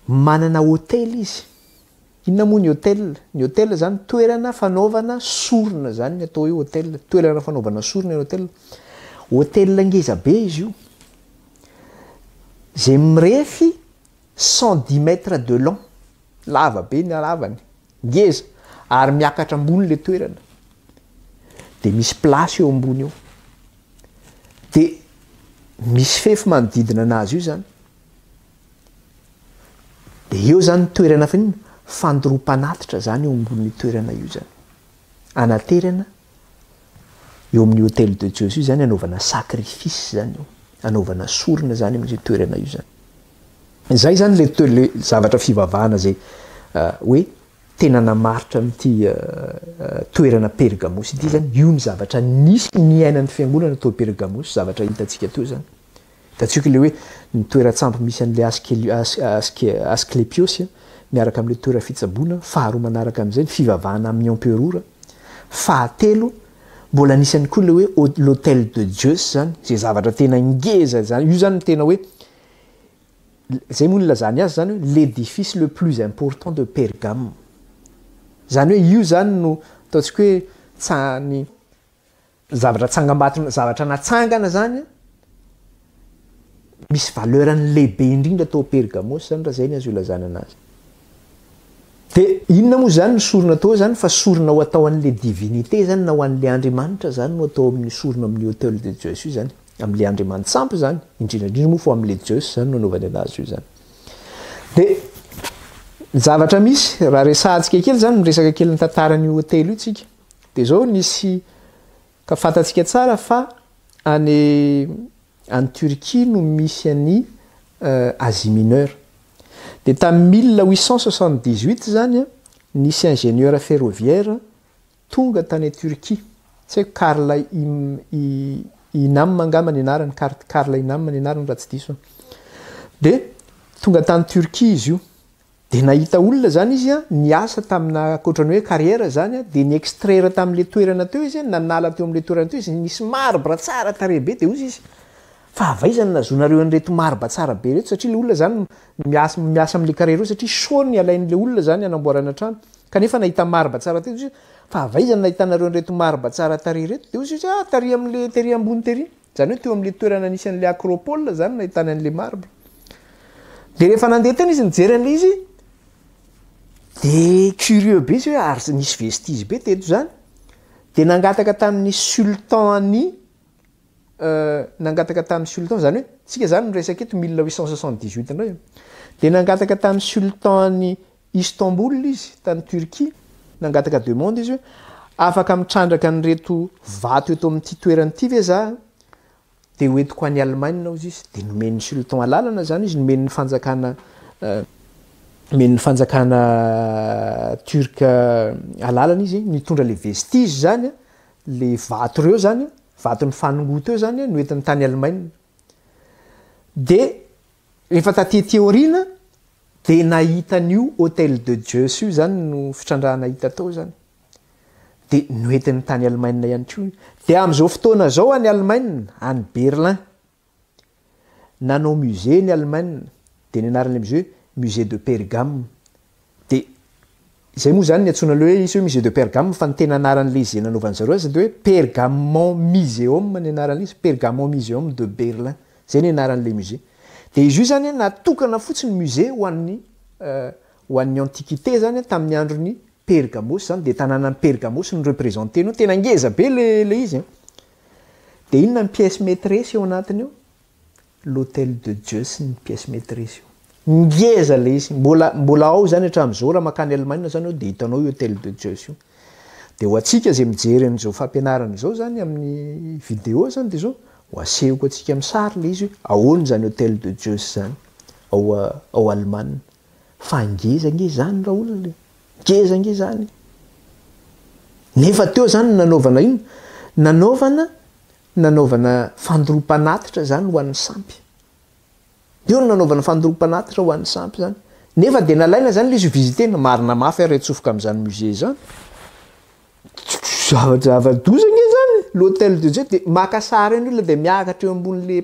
manana hôtely izy. Inona moa ny hôtel? Ny hôtel zany toerana fanaovana sorona zany atao hoe hôtel, toerana fanaovana sorona ny hôtel. Hôtel ngeza be izy io, zay mirefy 110 mètres de long, lava be ny lavany, ngeza, ary miakatra ambony le toerana, de misy place eo ambony eo, de misy fefy manodidina anazy io zany, de eo zany toerana fanina fandoroampanatitra zany eo ambony toerana io zany, anaterana eo amin'ny hôtel de Zeus io zany, anaovana sacrifice zany io, anaovana sorona zany amin'izay toerana io zany. Zay zany le zavatra fivavahana zay hoe tena namaritra amin'ity toerana Pergamos ity zany, io ny zavatra nisy ny ainan'ny fiangonana tao Pergamos, zavatra hitantsika teo zany. Hitantsika le hoe ny toeratsampo misy an'le Asclepios miaraka amin'le toera fitsaboana, faharoa manaraka amin'izay ny fivavahana amin'ny emperora, fahatelo mbola nisy ihany koa le hoe l'hôtel de Zeus zany, zay zavatra tena ngeza zany, io zany tena hoe zay moa nilazany azy zany hoe l'édifice le plus important de Pergame. Zany hoe io zany no ataontsika hoe tsany zavatra tsangambato, zavatra natsangana zany misy valeurany lehibe indrindra tao Pergamos zany raha zay ny azo ilazana anazy. De inona moa zany ny sorona tao zany fa sorona ho atao an'le divinité zany na ho an'le andriamanitra zany no atao amin'ny sorona amin'ny hôtel de Zeus io zany, amin'le andriamanitra sampy zany, indrindrandrindra moa fa amin'le Zeus zany no anaovany anazy io zany. De zavatra misy raha resahantsika kely zany miresaka kely ny tantaran'io hôtel io tsika, de zao nisy ka fantatsika tsara fa any Turquie no misy any Asie mineure. De tamin'ny 1878 zany nisy ingénieur ferroviaire tonga tany Turquie, tsy hoe Karl Inam angamba ny anarany, Karl Inam ny anarany raha tsy diso. De tonga tany Turquie izy io, de nahita olona zany izy niasa tamina akoatrany hoe carrière zany, de ny extraire tamin'le toerana teo izy, nanala teo amin'le toerana teo izy, nisy marbre tsara tarehy be, de ozy izy fa avaizany nazonareo an'ireto marbre tsara be reto, satria le olona zany miasa amin'le carrière satria saony alain'le olona zany anamboarana trano, kanefa nahita marbre tsara teo izy, fa avaizany nahitanareo an'ireto marbre tsara tarehy reto, de ozy izy tarehy amin'le tery ambony tery, zany hoe teo amin'le toerana nisy an'le acropole zany nahitana an'le marbre. De rehefa nandeha teny izy nijery an'le izy, de curieux be izy hoe ary nisy vestige be teto zany, de nangataka tamin'ny sultan zany hoe tsika zany miresaka eto 1878 indray, de nangataka tamin'ny sultan Istanbul izy tany Turquie, nangataka demande izy hoe afaka mitrandraka an'ireto vato eto amin'ity toeranyity ve za, de hoentiko any Allemagne izy, de nomen'ny sultan alalana zany izy, nomen'ny fanjakana turca alalana izy, nitondra le vestige zany, le vato reo zany, vaton'ny fanongoto eo zany no entiny tany Allemagne. De rehefa taty aoriana de nahitan'io hôtel de Zeus io zany no fitrandrahana hita tao zany, de noentiny tany Allemagne ihany koa. De amin'izao fotoana zao any Allemagne, any Berlin, nanao musée ny Allemagne, de ny anaran'le musée de Pergame. De zay moa zany ny antsoina le hoe izy hoe musée de Pergame, fa ny tena anaran'le izy nanaovany zareo azy de hoe Pergamon Museum ny anaran'izy, Pergamon Museum de Berlin, zay ny anaran'le musée. De izy io zany natokana fotsiny musée ho an'ny antiquité zany tamin'ny andron'ny Pergamos zany, de tanànan'ny Pergamos ny représenté no, tena ngeza be le izy. De inona ny pièce maîtresse eo anatiny eo? L'hôtel de Zeus ny pièce maîtresse io. Ngeza le izy, mbola ao zany hatramin'izao raha makany Allemagne zany de hitanao io hôtel de Zeus io. De ho atsika zay mijery an'izao fampianarana zao zany amin'ny vidéo zany, de zao ho asehoko atsika amin'ny sary le izy hoe ahoana zany hôtel de Zeus zany. ao Alemana fa ngezange zany raha olona ngezange zany nefa teo zany nanaovana ino nanaovana fandoroampanatitra zany ho an'ny sampy eo no nanaovana fandoroampanatitra ho an'ny sampy zany nefa de nalaina zany le izy visitena marina mafy ary retsofoka amin'izany musée zany zava-dozange zany l'hôtel de Dieu de maka sary eny olona de miakatra eo ambony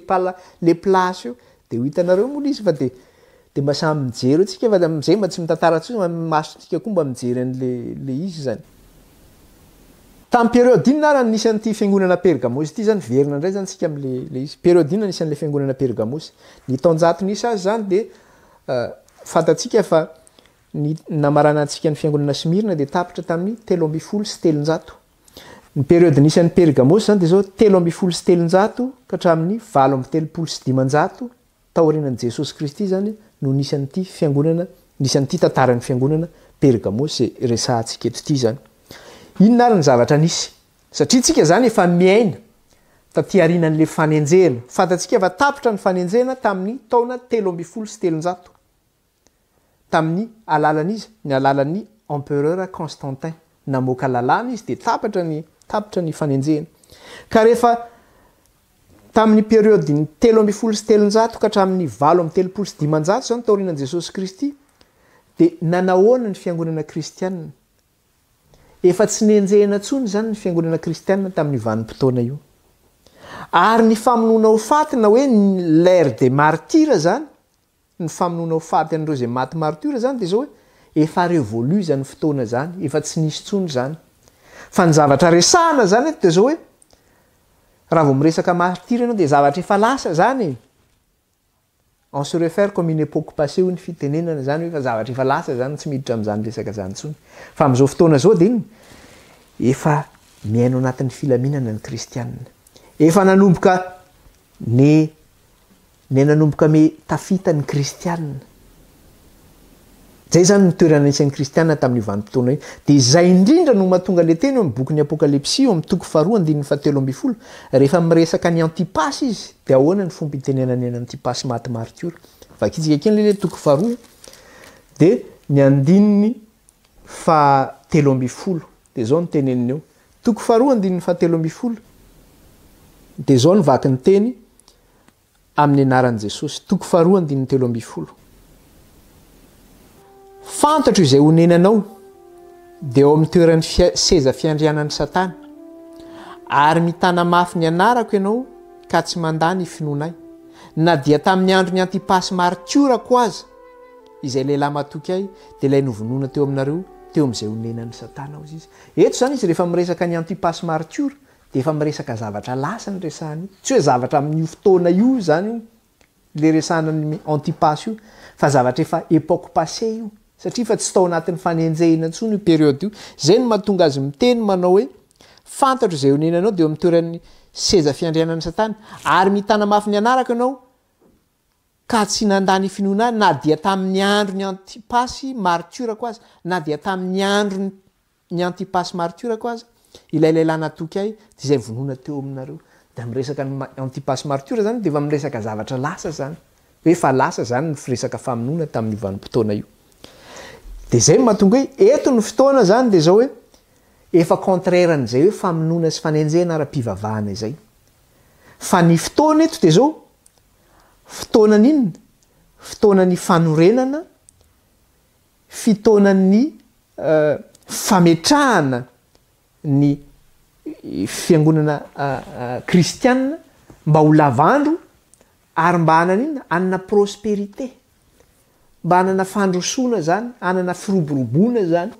le place io de ho hitanareo moa izy fa de mba samy mijery tsika fa am'izay mba tsy mitantara tsoa masotsika koa mba mijery an'le izy zany tamin'ny période inona ara nisy an'ity fiangonana Pergamos ity zany verina indray zany tsika am'le izy période inona nisy an'le fiangonana Pergamos ny taonjato nisy azy zany de fatatsika fa ny namarana antsika ny fiangonana Smirna de tapitra tamin'ny 317 ny période nisy an'ny Pergamos zany de zao 317 ka hatramin'ny 736 taorianan'i Jesosy Kristy zany no nisy an'ity fiangonana nisy an'ity tantaran'ny fiangonana Pergamos zay resahantsika eto ity zany inona ary ny zavatra nisy satria tsika zany efa miaina taty arinan'le fanenjena fatatsika fa tapitra ny fanenjena tamin'ny taona 317 tamin'ny alalan'izy ny alalan'ny empereur Constantin namoaka lalàna izy de tapitra ny fanenjena ka rehefa tamin'ny période ny 317 ka hatramin'ny 736 zany taorianan'i Jesosy Kristy de nanahoana ny fiangonana kristianina efa tsy nenjehana tsony zany ny fiangonana kristianina tamin'ny vanim-potoana io ary ny famonoana ho faty na hoe l'ère des martyrs zany ny famonoana ho faty an'ireo zay maty martyrs zany de zao hoe efa révolu zany fotoana zany efa tsy nisy tsony zany fa ny zavatra resahana zany eto de zao hoe raha vao miresaka martyrs ianao de zavatra efa lasa zany on se réfère comme une époque passée hoe ny fitenenana zany hoe fa zavatra efa lasa zany tsy miditra amin'izany resaka zany tsony fa amin'izao fotoana zao de iny efa miaino anatin'ny filaminana ny kristianina efa nanomboka ny nanomboka me tafita ny kristianina zay zany ny toerana isan'ny kristianina tamin'ny vanim-potoana iny de zay indrindra no mahatonga le teny eo amin'ny boky ny apokalypsy eo amin'ny toko 2:17 rehefa miresaka ny antipasy izy de ahoana ny fomba itenenany any antipasy maty martyr vakitsika kely le toko 2 de ny andininy 17 de zao ny teneniny eo toko 2:17 de zao ny vaky ny teny amin'ny anaran'i Jesosy toko 2:17 fantatro izay honenanao de eo amin'ny toeran'ny seza fiandrianan'ny Satana ary mitana mafy ny anarako ianao ka tsy mandany finoanay na dia tamin'ny andro ny antipasy martiorako aza izay lehilahy matoky ahy de ilay novonoana teo aminareo teo amin'izay honenan'ny Satana ozy izy eto zany izy rehefa miresaka ny antipasy martior de efa miresaka zavatra lasa ny resahany tsy hoe zavatra amin'ny fotoana io zany le resahana ny antipasy io fa zavatra efa époque passée io satria fa tsy tao anatin'ny fanenjehina intsony io période io zay no mahatonga azy miteny manao hoe fantatro izay honenanao de eo amin'ny toeran'ny seza fiandrianan'ny Satana ary mitana mafy ny anarako ianao ka tsy nandany finoana na dia tamin'ny andro ny antipasy martiorako aza na dia tamin'ny andro ny antipasy martiorako aza ilay lehilahy natoky ahy de zay vonoana teo aminareo de miresaka ny antipasy martiora zany de efa miresaka zavatra lasa zany hoe efa lasa zany ny firesaka famonoana tamin'ny vanim-potoana io de zay mahatonga hoe eto ny fotoana zany de zao hoe efa contraire an'izay hoe famonoana sy fanenjehana ara-pivavahana izay fa ny fotoana eto de zao fotoanan'inona fotoanan'ny fanorenana fitoanan'ny fametrahana ny fiangonana kristianina mba ho lavandro ary mba hanan'inona anana prospérité mba hanana fandrosoana zany hanana firoborobona zany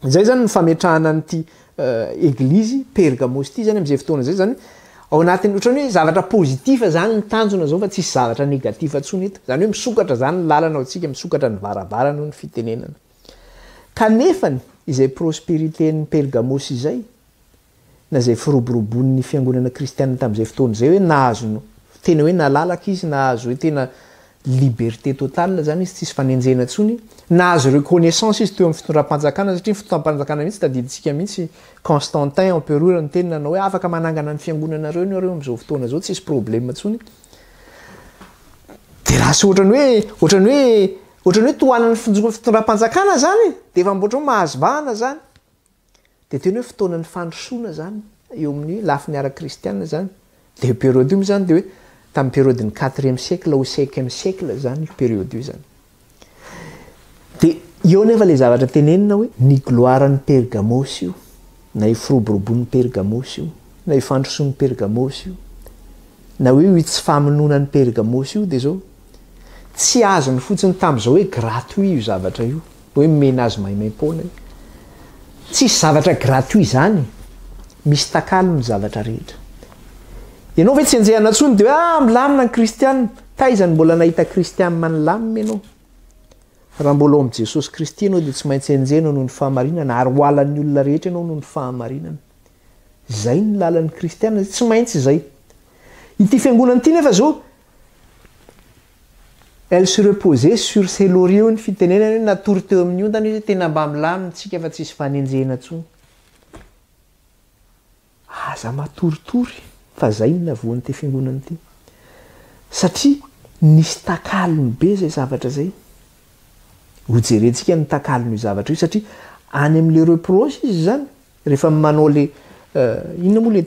zay zany ny fametrahana n'ity eglizy Pergamos ity zany am'izay fotoana zay zany ao anatin'ny ohatrany hoe zavatra pozitiva zany ny tanjona zao fa tsisy zavatra negativa tsony eto zany hoe misokatra zany ny lalana ao antsika misokatra ny varavarana no ny fitenenana kanefany izay prospéritén'ny Pergamos izay na zay firoborobon'ny fiangonana kristianina tamin'izay fotoana zay hoe nahazo tena hoe nalalaka izy nahazo hoe tena liberté totale zany izy tsisy fanenjehana tsony nahazo reconnaissance izy teo amin'ny fitondram-panjakana satria ny fitondram-panjakana mihitsy tadiditsika mihitsy Constantin empereur ny teny nanao hoe afaka manangana ny fiangonanareo ny areo am'izao fotoana zao tsisy problème tsony de de raha sy ohatrany hoe tohanany fitondram-panjakana zany de efa mboatra mahazo vahana zany de teny hoe fotoanany fandrosoana zany eo amin'ny lafiny ara-kristiana zany de période io zany de hoe tamin'ny période ny 4e siècle au 5e siècle zany io période io zany de eo nefa le zavatra tenenina hoe ny gloire-ny Pergamos io na ifiroboroboan'ny Pergamos io na ifandrosoan'ny Pergamos io na hoe io tsy famononan'ny Pergamos io de zao tsy azony fotsiny tamin'izao hoe gratuit io zavatra io hoe mena azy maimaim-poana tsisy zavatra gratuit zany misy takalo ny zavatra rehetra ianao ve tsy enjehana ntsony de hoe milamina ny kristianina taizany mbola nahita kristianina manilamina ianao raha mbola ao amin'i Jesosy Kristy ianao de tsy maintsy enjehana noho ny fahamarinana ary hoalan'ny olona rehetra ianao noho ny fahamarinana zay ny lalan'ny kristianina tsy maintsy zay ity fiangonana ity nefa zao elle se reposait sur ses lauriers ny fitenenana hoe natory teo amin'ny ondana izy tena mba milamina tsika fa tsisy fanenjehana ntsony aza matoritory fa zay ny navoan'ny ty fiangonana ity satria nisy takalony be zay zavatra zay hojerentsika ny takalony zavatra io satria any amin'le reproche izy zany rehefa manao le inona moa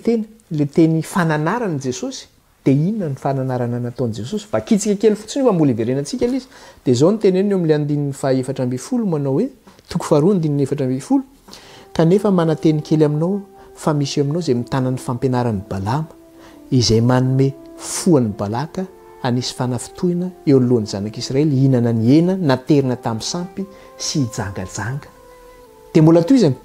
le teny fananarana Jesosy de inona ny fananarana nataon'i Jesosy vakitsika kely fotsiny fa mbola iverenantsika izy de zao ny teneniny eo amin'le andininy faha-efatra amby folo manao hoe toko faharoa andininy efatra amby folo kanefa manateny kely aminao fa misy aminao zay mitana ny fampianaran'ny Balama izay manome foan'ny Balaka anisy fanafitohina eo alohan'ny zanak'Israely hihinana ny hena naterina tamin'ny sampy sy hijangajanga de mbola toy zany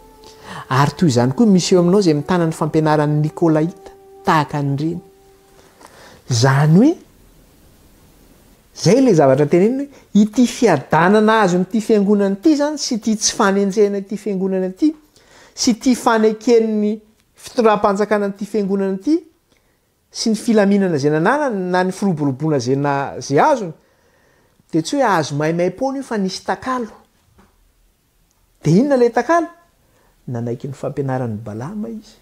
ary toy izany koa misy eo aminao zay mitana ny fampianaran'ny Nikolaita tahaka an'ireny zany hoe zay le zavatra teneniny hoe ity fiadanana azy n'ity fiangonana ity zany sy ity tsy fanenjehana ity fiangonana ity sy ity faneken'ny fitondram-panjakana n'ity fiangonana ity sy ny filaminana zay nanana na ny firoboroboana zay azony de tsy hoe azo maimaim-poana io fa nisy takalo de inona le takalo nanaiky ny fampianaran'ny Balama izy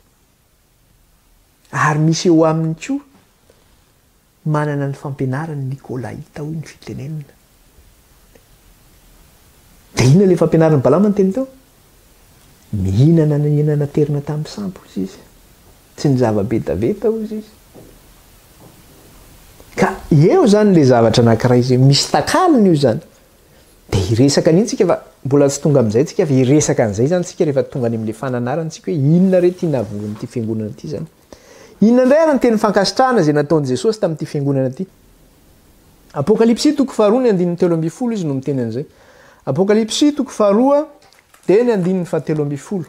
ary misy eo aminy koa manana ny fampianaran'ny Nikolaita hoy ny fitenenina de inona le fampianaran'ny Balama ny teny teo mihinana ny hena naterina tamin'ny sampy hozy izy tsy ny zava-betaveta hozy izy ka eo zany le zavatra anankiray zay misy takalony io zany de iresaka an'intsika fa mbola tsy tonga amin'izay tsika fa iresaka an'izay zany tsika rehefa tonga any amin'le fananarantsika hoe inona re ty navoan'ity fiangonana ity zany inona indray ary ny teny fankasitrahana zay nataon'i Jesosy tamin'ity fiangonana ity Apokalipsy toko faharoa ny andininy telo amby folo izy no miteny an'izay Apokalipsy toko faharoa de ny andininy fahatelo amby folo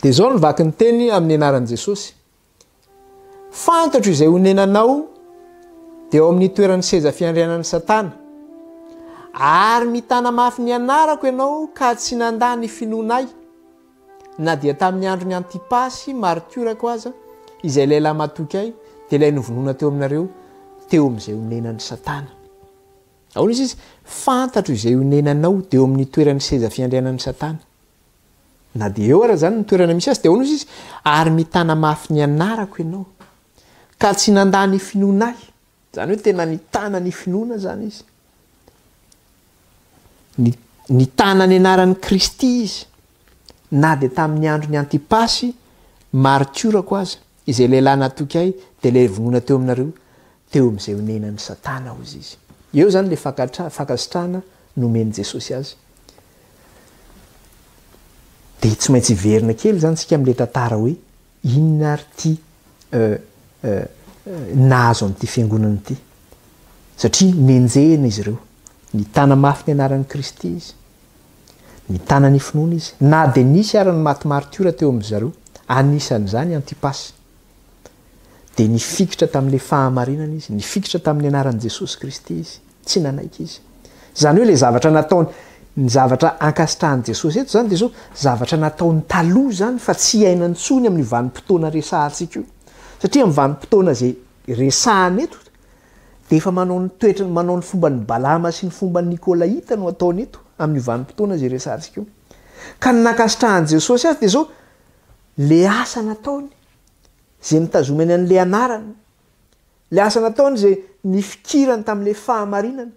de zao ny vaky ny teny amin'ny anaran'i Jesosy fantatro izay honenanao de ao amin'ny toeran'ny seza fiandrianan'ny Satana ary mitana mafy ny anarako ianao ka tsy nandà ny finoanay na dia tamin'ny andro ny Antipasy martiorako aza izay lehilahy matoky ay de ilay novonoana teo aminareo teo amin'izay honenan'ny Satana ao izy fantatro izay honenanao de eo amin'ny toeran'ny seza fiandrianan'ny Satana na de eo ara zany ny toerana misy azy de ao izy ary mitana mafy ny anarako ianao ka tsy nandà ny finoanay zany hoe tena nitana ny finoana zany izy nitana ny anaran'ny Kristy izy na de tamin'ny andro ny Antipasy martiorako aza izay lehilahy natoky ay de lay vonoana teo aminareo teo amin'izay honenan'ny Satana hozy izy eo zany le fankasitrahana nomen'i Jesosy azy de tsy maintsy verina kely zany tsika amin'le tantara hoe inona ary ty nahazo amin'ity fiangonana ity satria menjehana izy ireo nitana mafy ny anaran'ny Kristy izy nitana ny finoana izy na de nisy ary ny maty martiora teo amin'izareo anisan'izany Antipasy de nifikitra tamin'le fahamarinana izy nifikitra tamin'ny anaran'i Jesosy Kristy izy tsy nanaiky izy zany hoe le zavatra nataony ny zavatra ankasitrahan'i Jesosy eto zany de zao zavatra nataony taloha zany fa tsy iainantsony amin'ny vanim-potoana resahantsika io satria amin'ny vanim-potoana zay resahany eto de efa manao ny toetrany manao ny fomban'ny Balama sy ny fomban'ny Nikolaita no ataony eto amin'ny vanim-potoana zay resahantsika io ka ny nankasitrahan'i Jesosy azy de zao le asa nataony zay mitazomany an'le anarany le asa nataony zay nifikirany tamin'le fahamarinana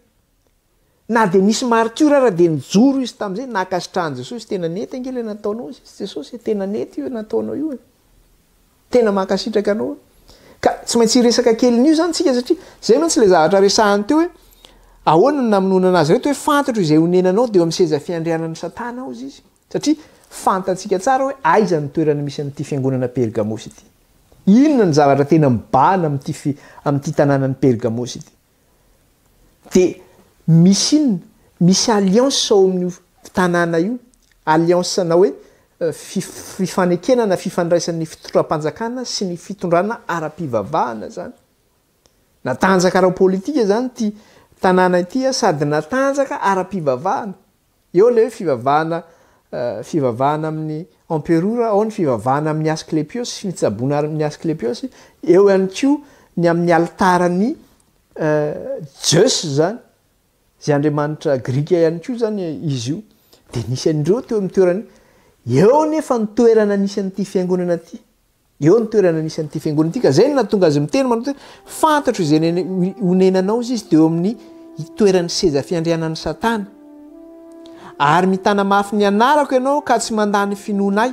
na de nisy maritiora raha de nijoro izy tam'izay nakasitrahany jesosy tena nety ange le nataonao izy jesosy tena nety io nataonao io tena makasitraka anao ka tsy maintsy resaka kelyn'io zany tsika satria zay mantsy le zavatra resahany teo hoe ahoana ny namonona anazy reto hoe fantatro izay honenanao de eo amin'ny seza fiandrianan'ny satana ao izy izy satria fantatsika tsara hoe aiza ny toerana misy amin'ity fiangonana Pergamosy ity inona ny zavatra tena mibahana amin'ity tanànan'ny Pergamosy ity de misy inona misy alliance ao amin'ny tanàna io alliance na hoe fifanekena na fifandraisan'ny fitondram-panjakana sy ny fitondrana ara-pivavahana zany natanjaka ara-politika zany ty tanàna ity sady natanjaka ara-pivavahana eo le hoe fivavahana amin'ny emperora ao ny fivavahana amin'ny Asclepios sy fitsaboana amin'ny Asclepios eo ihany koa ny amin'ny altarany Zeus zany zay andriamanitra grika ihany koa zany izy io de nisy andreo teo amin'ny toerana eo nefa nitoerana nisy an'ity fiangonana ity eo nitoerana nisy an'ity fiangonana ity ka zay no natonga azy miteny manao hoe fantatro izay honenanao izy de eo amin'ny itoeran'ny seza fiandrianan'ny satana ary mitana mafy ny anarako ianao ka tsy mandany finoana ay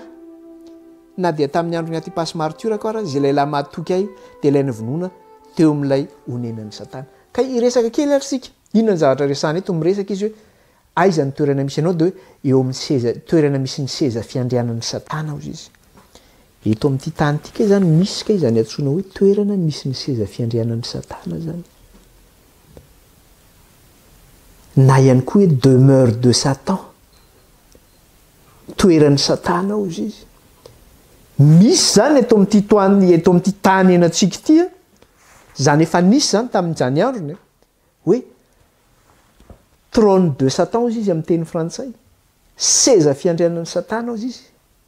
na dia tamin'ny andro gnaty pasy maritiora ko raha zay laylahy matoky ahy de ilay nyvonoana teo amin'ilay honenan'ny satana ka iresaka kely ary sika inona ny zavatra resahany eto miresaka izy hoe aiza ny toerana misy anao de hoe eo amin'ny seza toerana misy ny seza fiandrianan'ny satana ao izy eto amin'ity tany ity ke zany misy ka izany antsoina hoe toerana misy ny seza fiandrianan'ny satana zany na ihany koa hoe demeure de Satan toeran'ny satana ao izy misy zany eto amin'ity tany enatsika ity zany efa nisy zany tamin'izany androny hoe trône de Satan izy amin'ny teny frantsay seza fiandrianan'ny satana ao izy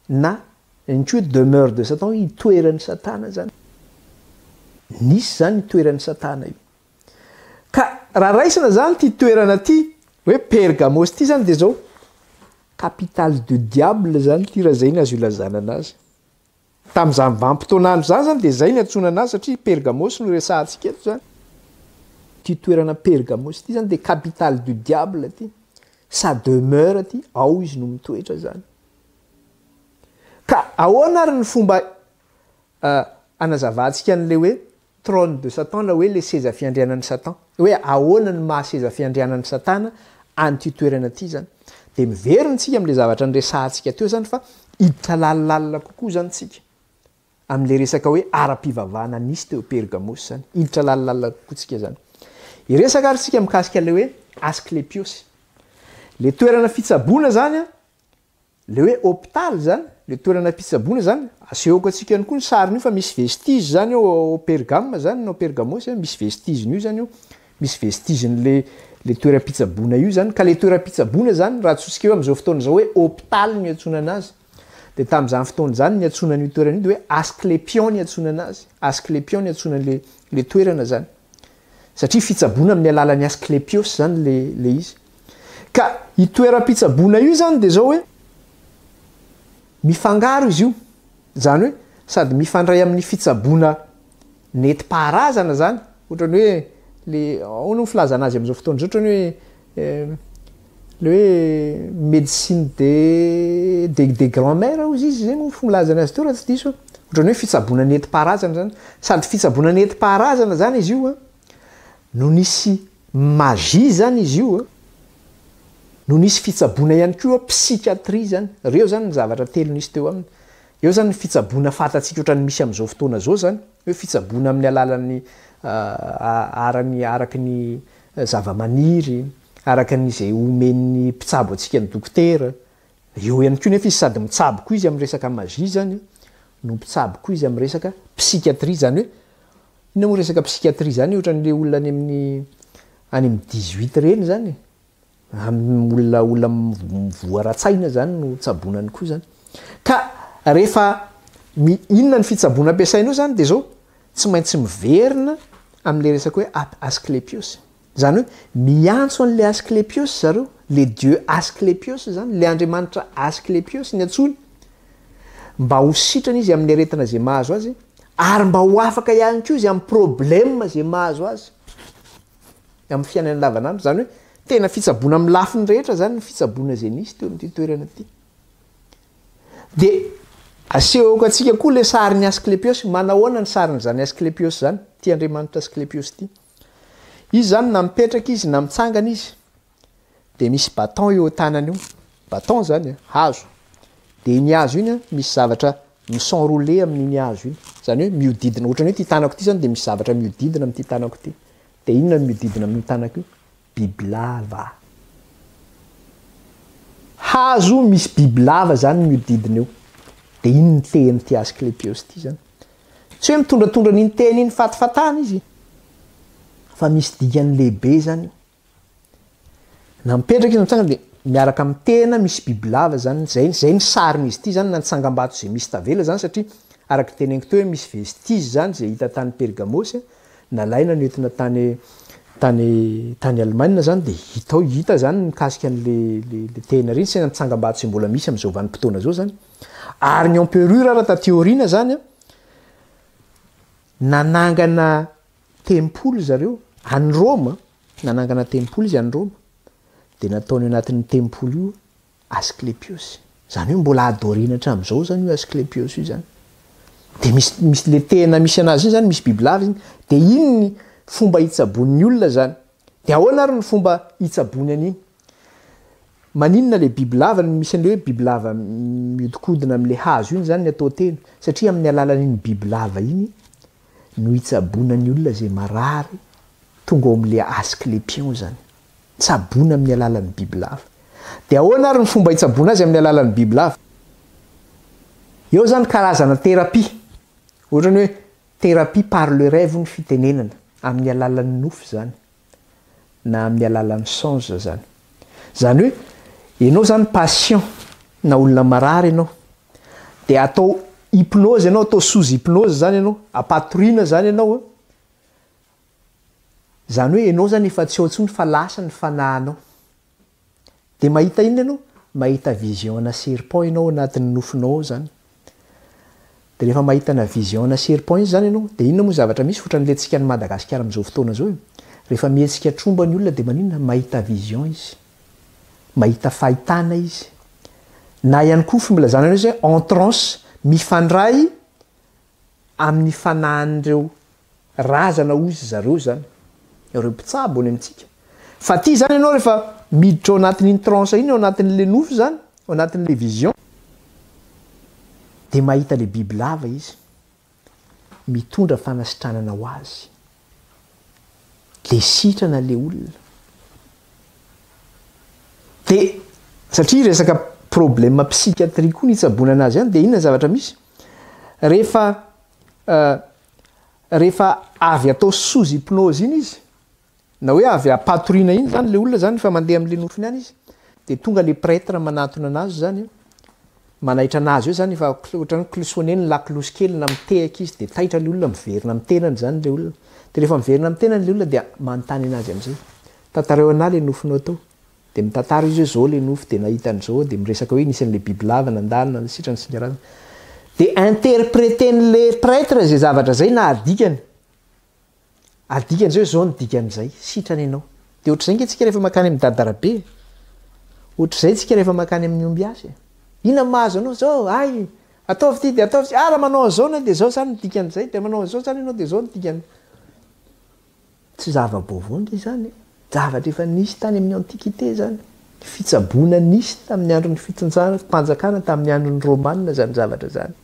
na ihany koa hoe demeure de Satan itoeran'ny satana zany nisy zany itoeran'ny satana io ka raha raisina zany ty toerana ty hoe Pergamos ty zany de zao capitale de diable zany ty raha zay ny azo ilazana anazy tamin'izany vanim-potoanandro zany de zay ny antsona anazy satria Pergamos no resahantsika eto zany ty toerana Pergamos ty zany de capitale du diable ty sa demeure ty ao izy no mitoetra zany ka ahoana ary ny fomba anazavantsika an'le hoe trône de Satan na hoe le seza fiandrianan'ny Satan hoe ahoana ny mahaseza fiandrianan'ny satana an'ity toerana ty zany de miveriny tsika am'le zavatra nyresahantsika teo zany fa hiditra lalilalina kokoa zany tsika am'le resaka hoe ara-pivavahana nisy teo Pergamos zany hiditra lalilalina kokoa tsika zany iresaka ary tsika mikasika le hoe Asclepios le toerana fitsaboana zany le hoe hôpital zany le toerana fitsaboana zany asehoko atsika ihany koa ny sarin'io fa misy vestige zany ao Pergame zany no Pergamos misy vestige-n'io zany io misy vestige-n'le toeram-pitsaboana io zany ka le toeram-pitsaboana zany raha atsotsika eo am'izao fotoana zao hoe hôpital ny antsona anazy de tamin'izany fotoana zany ny antsona n'io toerana io de hoe Asclepion ny antsona anazy Asclepion ny antsona le toerana zany satria fitsaboana amin'ny alalan'ny Asclepios zany le izy ka itoeram-pitsaboana io zany de zao hoe mifangaro izy io zany hoe sady mifandray amin'ny fitsaboana neti-paharazana zany ohatrany hoe le ao no filazana azy am'izao fotoana zao ohatrany hoe le hoe médecine de grand-mère izy zegny filazana azy teo raha tsy diso ohatrany hoe fitsaboana neti-paharazana zany sady fitsaboana neti-paharazana zany izy io no nisy magie zany izy io no nisy fitsaboana ihany koa psychiatrie zany reo zany ny zavatra telo nisy teo aminy eo zany ny fitsaboana fatatsika ohatrany misy am'izao fotoana zao zany hoe fitsaboana amin'ny alalan'ny araky ny zava-maniry araka n'izay omen'ny mpitsabo atsika ny dokotera eo ihany koa nefa izy sady mitsabo koa izy amin'ny resaka magie zany no mpitsabo koa izy amin'ny resaka psychiatrie zany hoe ina moa resaka psychiatrie zany ohatran'le olona any amin'ny 18 reny zany olona mivoaratsaina zany no tsabonany koa zany ka rehefa inona ny fitsaboana ampiasainao zany de zao tsy maintsy miverina am'le resaka hoe Asclepios zany hoe miantso an'le Asclepios zareo le dieu Asclepios zany le andriamanitra Asclepios ny antsony mba ho sitrana izy amin'ny aretina zay mahazo azy ary mba ho afaka ihany koa izy amin'ny problème zay mahazo azy amin'ny fiainany lavanandro zany hoe tena fitsaboana amin'ny lafiny rehetra zany ny fitsaboana zay nisy teo amin'ity toerana ity de asehoko atsika koa le sariny Asklepios manahoana ny sariny zany Asklepios zany ty Andriamanitra Asklepios ty izy zany na mipetraka izy na mitsangana izy de misy baton eo tanany io baton zany hazo de iny hazo iny misy zavatra misenroulé amin'iny hazo iny zany hoe miodidina ohatrany hoe ty tanako ty zany de misy zavatra miodidina amin'ty tanako ty de inona miodidina amin'ny tanako io bibilava hazo misy bibilava zany miodidina eo de iny ny teny ty Asklepios ty zany tsy hoe mitondratondra n'iny teny iny fatifatana izy fa misy dikany lehibe zany na mipetraka izy mitsangana de miaraka amin'ny tena misy bibilava zany zay ny sariny izy ty zany na nitsangam-bato zay misy tavela zany satria araka teneniko teo hoe misy vestige zany zay hita tany Pergamosy nalaina nentina tany Allemagne zany de hita zany mikasika an'le tena reny sy nitsangam-bato sy mbola misy amin'izao vanim-potoana zao zany ary ny empereur raha tateoriana zany nanangana tempoly zareo any Roma nanangana tempoly izy any Roma de nataony anatin'ny tempoly io Asklepios zany hoe mbola adorina hatramin'izao zany io Asklepios io zany de misy le tena misy anazy iny zany misy bibilava iny de iny ny fomba hitsabon'ny olona zany de ahoana ary ny fomba hitsabony an'iny maninona le bibilava misy an'le hoe bibilava miodikodina amin'le hazo iny zany ny atao tena satria amin'ny alalan'iny bibilava iny no hitsabonan'ny olona zay marary tonga ao amin'le Asklepios zany tsabona amin'ny alalan'ny bibilava de ahoana ary ny fomba hitsabona azy amin'ny alalan'ny bibilava eo zany karazana thérapie ohatrany hoe thérapie par le rêve ny fitenenana amin'ny alalan'ny nofo zany na amin'ny alalan'ny songe zany hoe ianao zany patient na olona marary ianao de atao hypnose ianao atao sous hypnose zany ianao apatoriana zany ianao zany hoe ianao zany efa tsy ao ntsony fa lasa ny fanahinao de mahita iny ianao mahita vision na serpent ianao anatin'ny nofinao zany de rehefa mahita na vision na serpent izy zany ianao de inona moa zavatra misy fotran'le tsika ny Madagasikara amin'izao fotoana zao rehefa mihetsika tromba ny olona de maninona mahita vision izy mahita fahitana izy na ihany koa filazana hoe en transe mifandray amin'ny fanahin'ireo razana ozy zareo zany ireo mpitsabo any amintsika fa ty zany ianao rehefa miditra ao anatin'iny transe iny ao anatin'le nofo zany ao anatin'le vision de mahita le bibilava izy mitondra fanasitranana ho azy le sitrana le olona de satria resaka problème psychiatrie koa nitsabona anazy any de inona zavatra misy rehefa avy atao sous hypnose iny izy na hoe avy apatoriana iny zany le olona zany fa mandeha amin'le nofiny any izy de tonga le prêtre manatona anazy zany manaitra anazy eo zany efa ohatrany cloisonneny laklosy kely na mitehaka izy de taitra le olona miverina amin'ny tenany zany le olona de rehefa miverina amin'ny tenany le olona de manontany anazy am'izay tantareo ana le nofinao atao de mitantara izy hoe zao le nofo de nahita an'izao de miresaka hoe nisy an'le bibilava nandalina ny sitrany sy ny raha de interpréten'le prêtre zay zavatra zay na adikany zay hoe zao ny dikan'izay sitrany ianao de ohatr'izay nge tsika rehefa makany amin'ny dadarabe ohatr'izay tsika rehefa makany amin'ny omby asy ina mahazo anao zao ay ataovy ty de ataovy raha manao an'izao na de zao zany ny dikan'izay de manao an'izao zany ianao de zao ny dikany tsy zava-baovao nge zany zavatra efa nisy tany amin'ny antiquité zany fitsaboana nisy tamin'ny andron'ny fitonjana-panjakana tamin'ny andron'ny romanina zany zavatra zany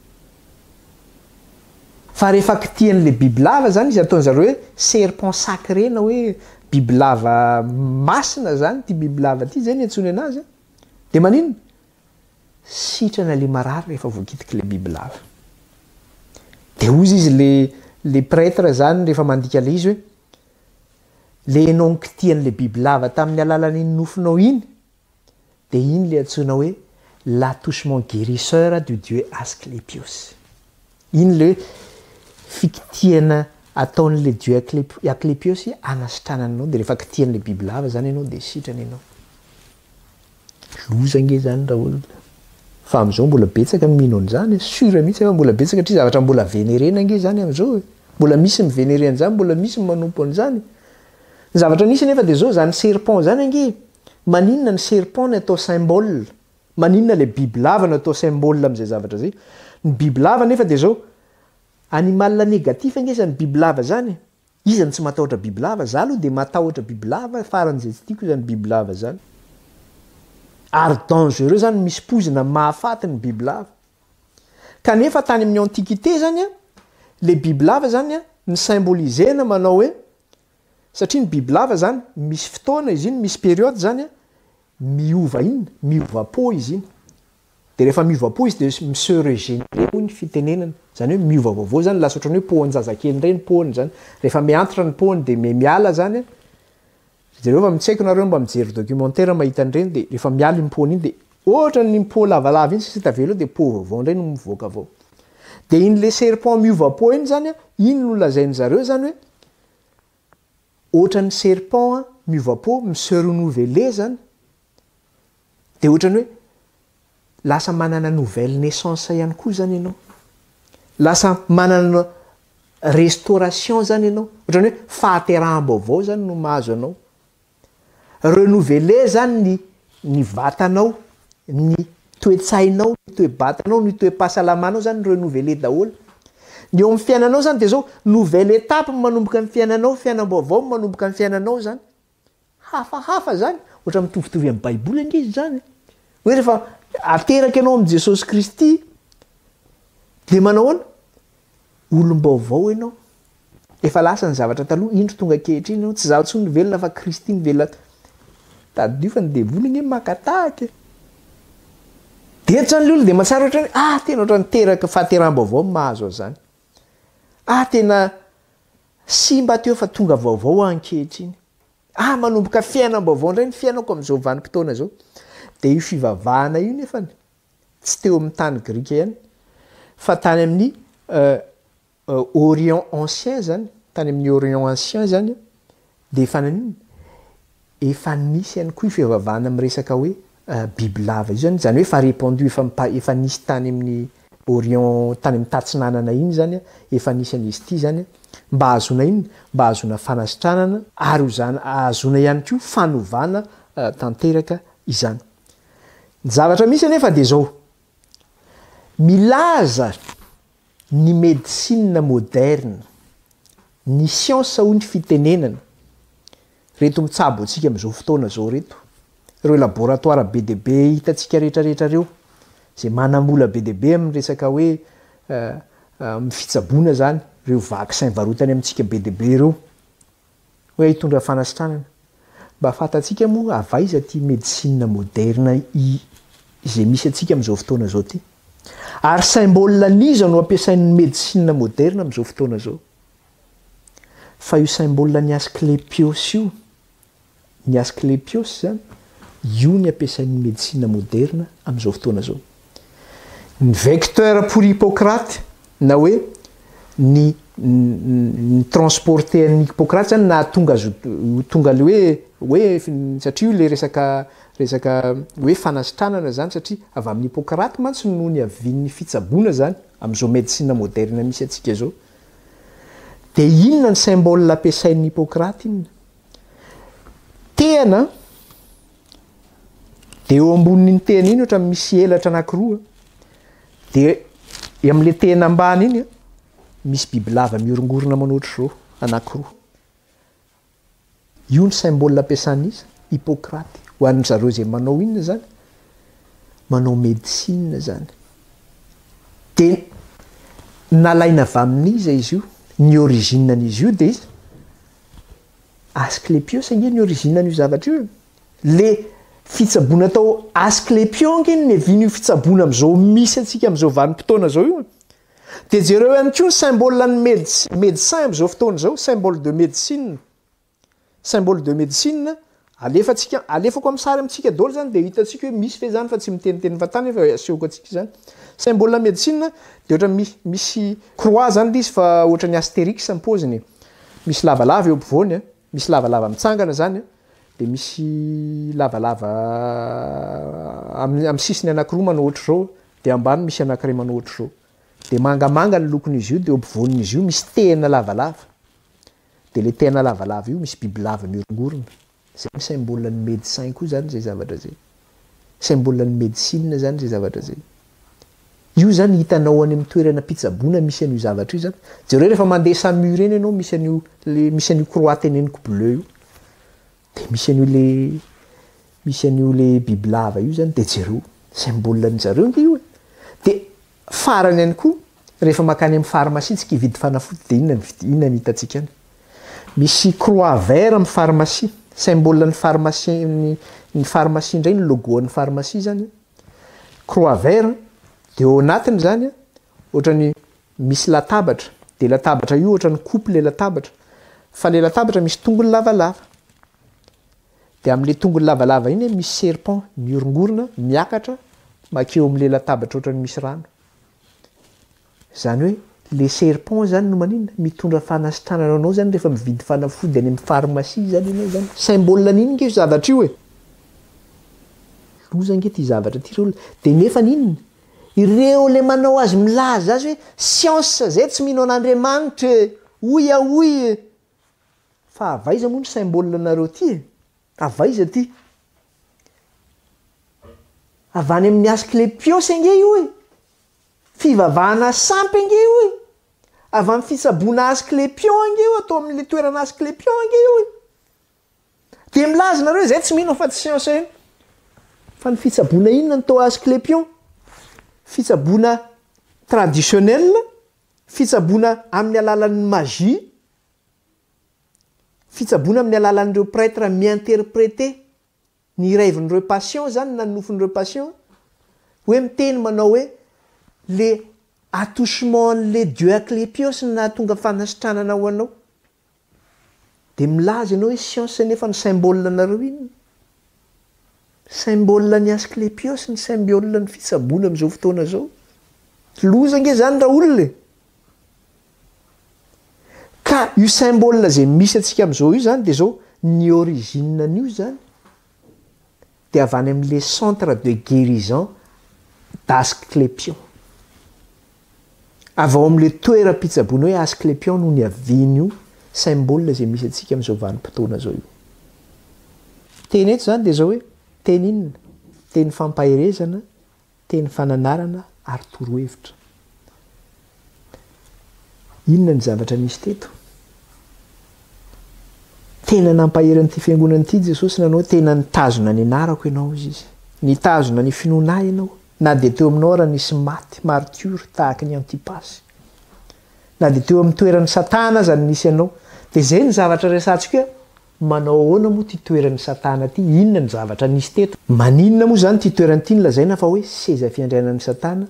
fa rehefa kitian'le bibilava zany izy ataon'zareo hoe serpent sacré na hoe bibilava masina zany ty bibilava ty zay ny antsony anazy de maninona sitrana le marary rehefa voakitiky le bibilava de ozy izy le prêtre zany rehefa mandika le izy hoe le enao nikitian'le bibilava tamin'ny alalan'iny nofinao iny de iny le antsona hoe l'attouchement guérisseur du dieu Asklepios iny le fikitiana ataon'le dieu Asklepios anasitrananao de rehefa kitian'le bibilava zany ianao de sitrana ianao loza nge zany raha olona fa am'izao mbola betsaka mino an'izany sura mihitsy fa mbola betsaka hatria zavatra mbola vénérena nge zany am'izao mbola misy mivénérena zany mbola misy manompo an'izany ny zavatra nisy nefa de zao zany serpent zany ange maninona ny serpent ny atao symbole maninona le biby lava ny atao symbole am'izay zavatra zay ny biby lava nefa de zao animal négatif nge zany biby lava zany izany tsy matahotra biby lava za aloha de matahotra biby lava faran'izay tsy tiako zany biby lava zany ary dangereux zany misy pozina mahafaty ny biby lava kanefa tany amin'ny antiquité zany a le biby lava zany a ny symbolisena manao hoe satria ny biby lava zany misy fotoana izy iny misy période zany a miova iny miova po izy iny de rehefa miova po izy de se régénérer hoy ny fitenenana zany hoe miova vaovao zany lasa ohatrany hoe poan-jazakely reny poany zany rehefa miantitra ny poany de miala zany de rehefa mitsaiko nareo mba mijery documentaire mahita an'ireny de rehefa miala iny poany iny de ohatra ny po lavalava iny sisy tavelo de po vaovao ndray no mivoaka avao de iny le serpent miova po iny zany a iny no lazainy zareo zany hoe ohatra ny serpent miova po mise renouveler zany de ohatrany hoe lasa manana nouvelle naissance ihany koa zany ianao lasa manana restauration zany ianao ohatrany hoe fahateraham-baovao zany no mahazo anao renouveler zany ny vatanao ny toe-tsainao ny toe-batanao ny toe-pahasalamanao zany renouveler daholo ny eo amin'ny fiainanao zany de zao nouvelle étape manomboka ny fiainanao fiainam-baovao manomboka ny fiainanao zany hafahafa zany ohatra mitovitovy amin'ny baiboly ange izy zany hoe rehefa ateraky ianao amin'i Jesosy Kristy de manao ahoana olom-baovao ianao efa lasa ny zavatra taloha indro tonga ankehitriny ianao tsy zaho tsony velona fa Kristy ny velona tadio fa ny devoly nge makatahaka de zany le olo de mahatsara ohatra hoe tena ohatra niteraka fahaterahm-baovao mahazo azy zany tena simba teo fa tonga vaovao ankehitriny manomboka fiainam-baovao ndray ny fiainako am'izao vanim-potoana zao de io fivavahana io nefany tsy teo amin'ny tany grika ihany fa tany amin'ny Orient ancien zany tany amin'ny Orient ancien zany de efa nisy ihany koa fivavahana amin'ny resaka hoe biby lava io zany hoe fa répandu efa nisy tany amin'ny Orient tany amin'ny tatsinanana iny zany efa nisy an'izy ity zany mba azona iny mba azona fanasitranana ary azona ihany koa fanovana tanteraka izany ny zavatra misy anefa de zao milaza ny médecine moderne ny science hoy ny fitenenana reto mitsabo atsika am'izao fotoana zao reto reo laboratoire be de be hitantsika rehetrarehetra reo zay manambola be de be amin'ny resaka hoe fitsaboana zany reo vaccin varotany amintsika be de be reo hoe hitondra fanasitranana mba fatatsika moa avaiza ty médecine moderne izay misy atsika am'izao fotoana zao ty ary symbole niza no ampiasain'ny médecine moderne am'izao fotoana zao fa io symbole ny Asclepios io ny Asclepios zany io ny ampiasain'ny médecine moderne am'izao fotoana zao ny vecteur pour Hippocrate na hoe ny transporter ny Hippocrate zany na tonga le hoe satria io le resaka hoe fanasitranana zany satria avy amin'ny Hippocrate mantsy noho ny avin'ny fitsaboana zany am'izao médecine moderne misy atsika zao de inona ny symbole ampiasain'ny Hippocrate inona tehana de eo ambonin'ny tehana iny ohatra misy elatra anankiroa de am'le tehana ambany iny misy biby lava miorongorona manoatra zao anankiroa io ny symbole ampiasan'izy Hippocrate ho an'ny zareo zay manao inona zany manao médecine zany de nalaina avy amin'iza izy io ny origine n'izy io de izy Asclepios nge ny origine n'io zavatra io le fitsaboana atao Asclepios nge ny vin'io fitsaboana am'izao misy atsika am'izao vanim-potoana zao io de jereo ihany koa ny symbole ny médecin am'izao fotoana zao symbole de médecine alefako amin'ny sary amintsika daholo zany de hitatsika hoe misy fe zany fa tsy miteniteny fa tany fa asehoko atsika zany symbole médecine de ohatra misy croix zany le izy fa ohatra ny Astérix ny paoziny misy lavalava eo ampovoany misy lavalava mitsangana zany dia misy lavalava amin'ny sisiny anankiroa manao ohatr' zao dia ambany misy anankiray manao ohatr' zao dia mangamanga ny lokon'izy io dia eo ampovoan'izy io misy tena lavalava dia le tena lavalava io misy bibilava miorongorona zay ny symbole ny médecin koa zany zay zavatra zay symbole ny médecine zany zay zavatra zay io zany hitanao any amin'ny toerana pitsaboana misy an'io zavatra io zany jereo rehefa mandeha samur eny ianao misy an'io croix teneniko bleu io dia misy an'io le bibilava io zany dia jereo symbole ny zareo nge io dia farany ihany koa rehefa makany amin'ny pharmacie tsika hividy fanafody dia inona ny hitantsika any misy croix vert amin'ny pharmacie symbole ny pharmacie ny pharmacie indray ny logo ny pharmacie zany croix vert dia ao anatiny zany ohatrany misy latabatra dia latabatra io ohatrany coupe le latabatra fa le latabatra misy tongony lavalava dia amin'le tongony lavalava iny misy serpent miorongorona miakatra makeo amin'le latabatra ohatrany misy rano zany hoe le serpent zany no maninona mitondra fanasitranana anao zany rehefa mividy fanafody any amin'ny pharmacie zany ianao zany symbole n'iny nge zavatra io e loza nge ty zavatra ty reo dia nefa n'inona ireo le manao azy milaza azy hoe science zay tsy mino an'Andriamanitra oy fa avaiza moa ny symbole nareo ty e avaiza ty avany amin'ny asclepios nge io e fivavahana sampy nge io e avy amin'ny fitsaboana asclepion nge io atao amin'le toerana asclepion nge io e dia milaza nareo zay tsy mino fa tsy science eny fa ny fitsaboana inona ny tao asclepion fitsaboana traditionnel fitsaboana amin'ny alalan'ny magie fitsaboana amin'ny alalan'ireo prêtre miinterpréter ny rêven'ireo patient zany na ny nofon'ireo patient hoe miteny manao hoe le attouchement le dieu asclepios na tonga fanasitranana ho anao dia milaza ianao hoe science nefa ny symbole nareo iny symbole ny asclepios ny symbole ny fitsaboana amin'izao fotoana zao loza nge zany raha olona ka io symbole zay misy atsika amin'izao io zany dia zao ny origine an'io zany dia avy any amin'le centre de guérison d'Asclépion avy ao amin'le toeram-pitsaboana hoe Asclépion no ny avian'io symbole zay misy atsika amin'izao vanim-potoana zao io teny eto zany dia zao hoe teny inona teny fampahirezana teny fananarana ary torohevitra inona ny zavatra misy teto tena nampaheran'ity fiangonan'ity Jesosy nanao tena nitazona ny anarako ianao izy nitazona ny finoana ianao na dia teo aminao raha nisy maty martyr tahaka ny Antipasy na dia teo amin'ny toeran'ny Satana zany nisy ianao dia zay ny zavatra resantsika manao ahoana moa ty toeran'ny Satana ty inona ny zavatra nisy teto maninona moa zany ty toeran'ity nylazaina fa hoe seza fiandrianan'ny Satana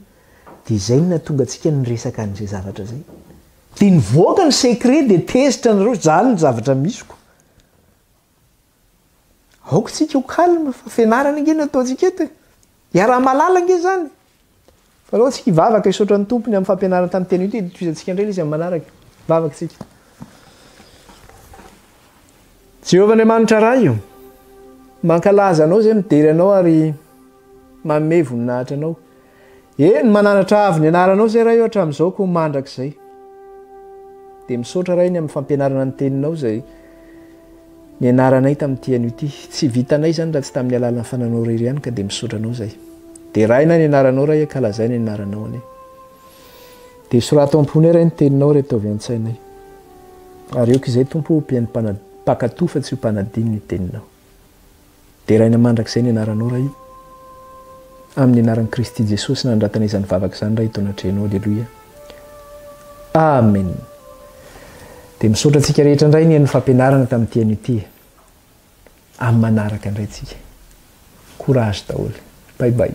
dia zay no natonga antsika nyresaka an'izay zavatra zay dia nivoaka ny secret dia tezitra nareo zany ny zavatra misiko aoko tsika ho calme fa fianarana nge no ataontsika eto iaraha malala nge zany fa aloha tsika hivavaka hisaotra ny tompony amin'ny fampianarana tamin'ny teny ity toizantsika indray izy amin'ny manaraka vavaka tsika Jehovah-Andriamanitra raha io mankalaza anao zay midery anao ary manome voninahitra anao ny mananatra avy ny anaranao zay raha io hatramin'izao ko mandrak'izay dia misaotra raha iny amin'ny fampianarana ny teninao zay ny anaranay tamin'ity an'io ity tsy vitanay zany raha tsy tamin'ny alalany fananao rery ihany ka dia misaotra anao zay dia raha ina ny anaranao raha kalazay ny anaranao anay dia sorato-ampony raha ny teninao reto avy an-tsainay ary eoko izay tompo mpakatoa fa tsy ho mpanadiny ny teninao dia raha ina mandrak'izay ny anaranao raha io amin'ny anaran'i Kristy Jesosy nandratanay izany vavaka izany raha hitonatrenao aleloia amen dia misaotra antsika rehetra indray ny fampianarana tamin'ity an'io ity amin'ny manaraka indray tsika courage daholo bye bye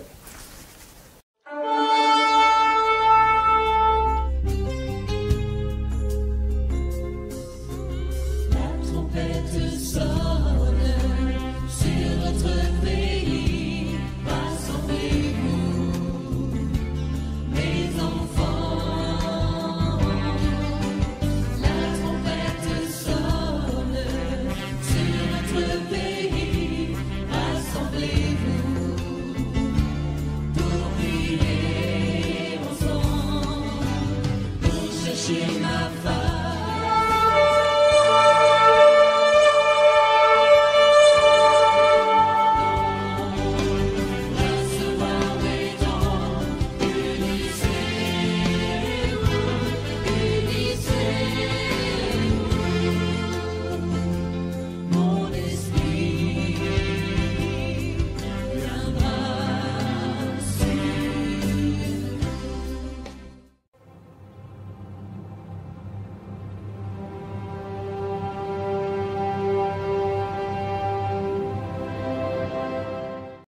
Baby China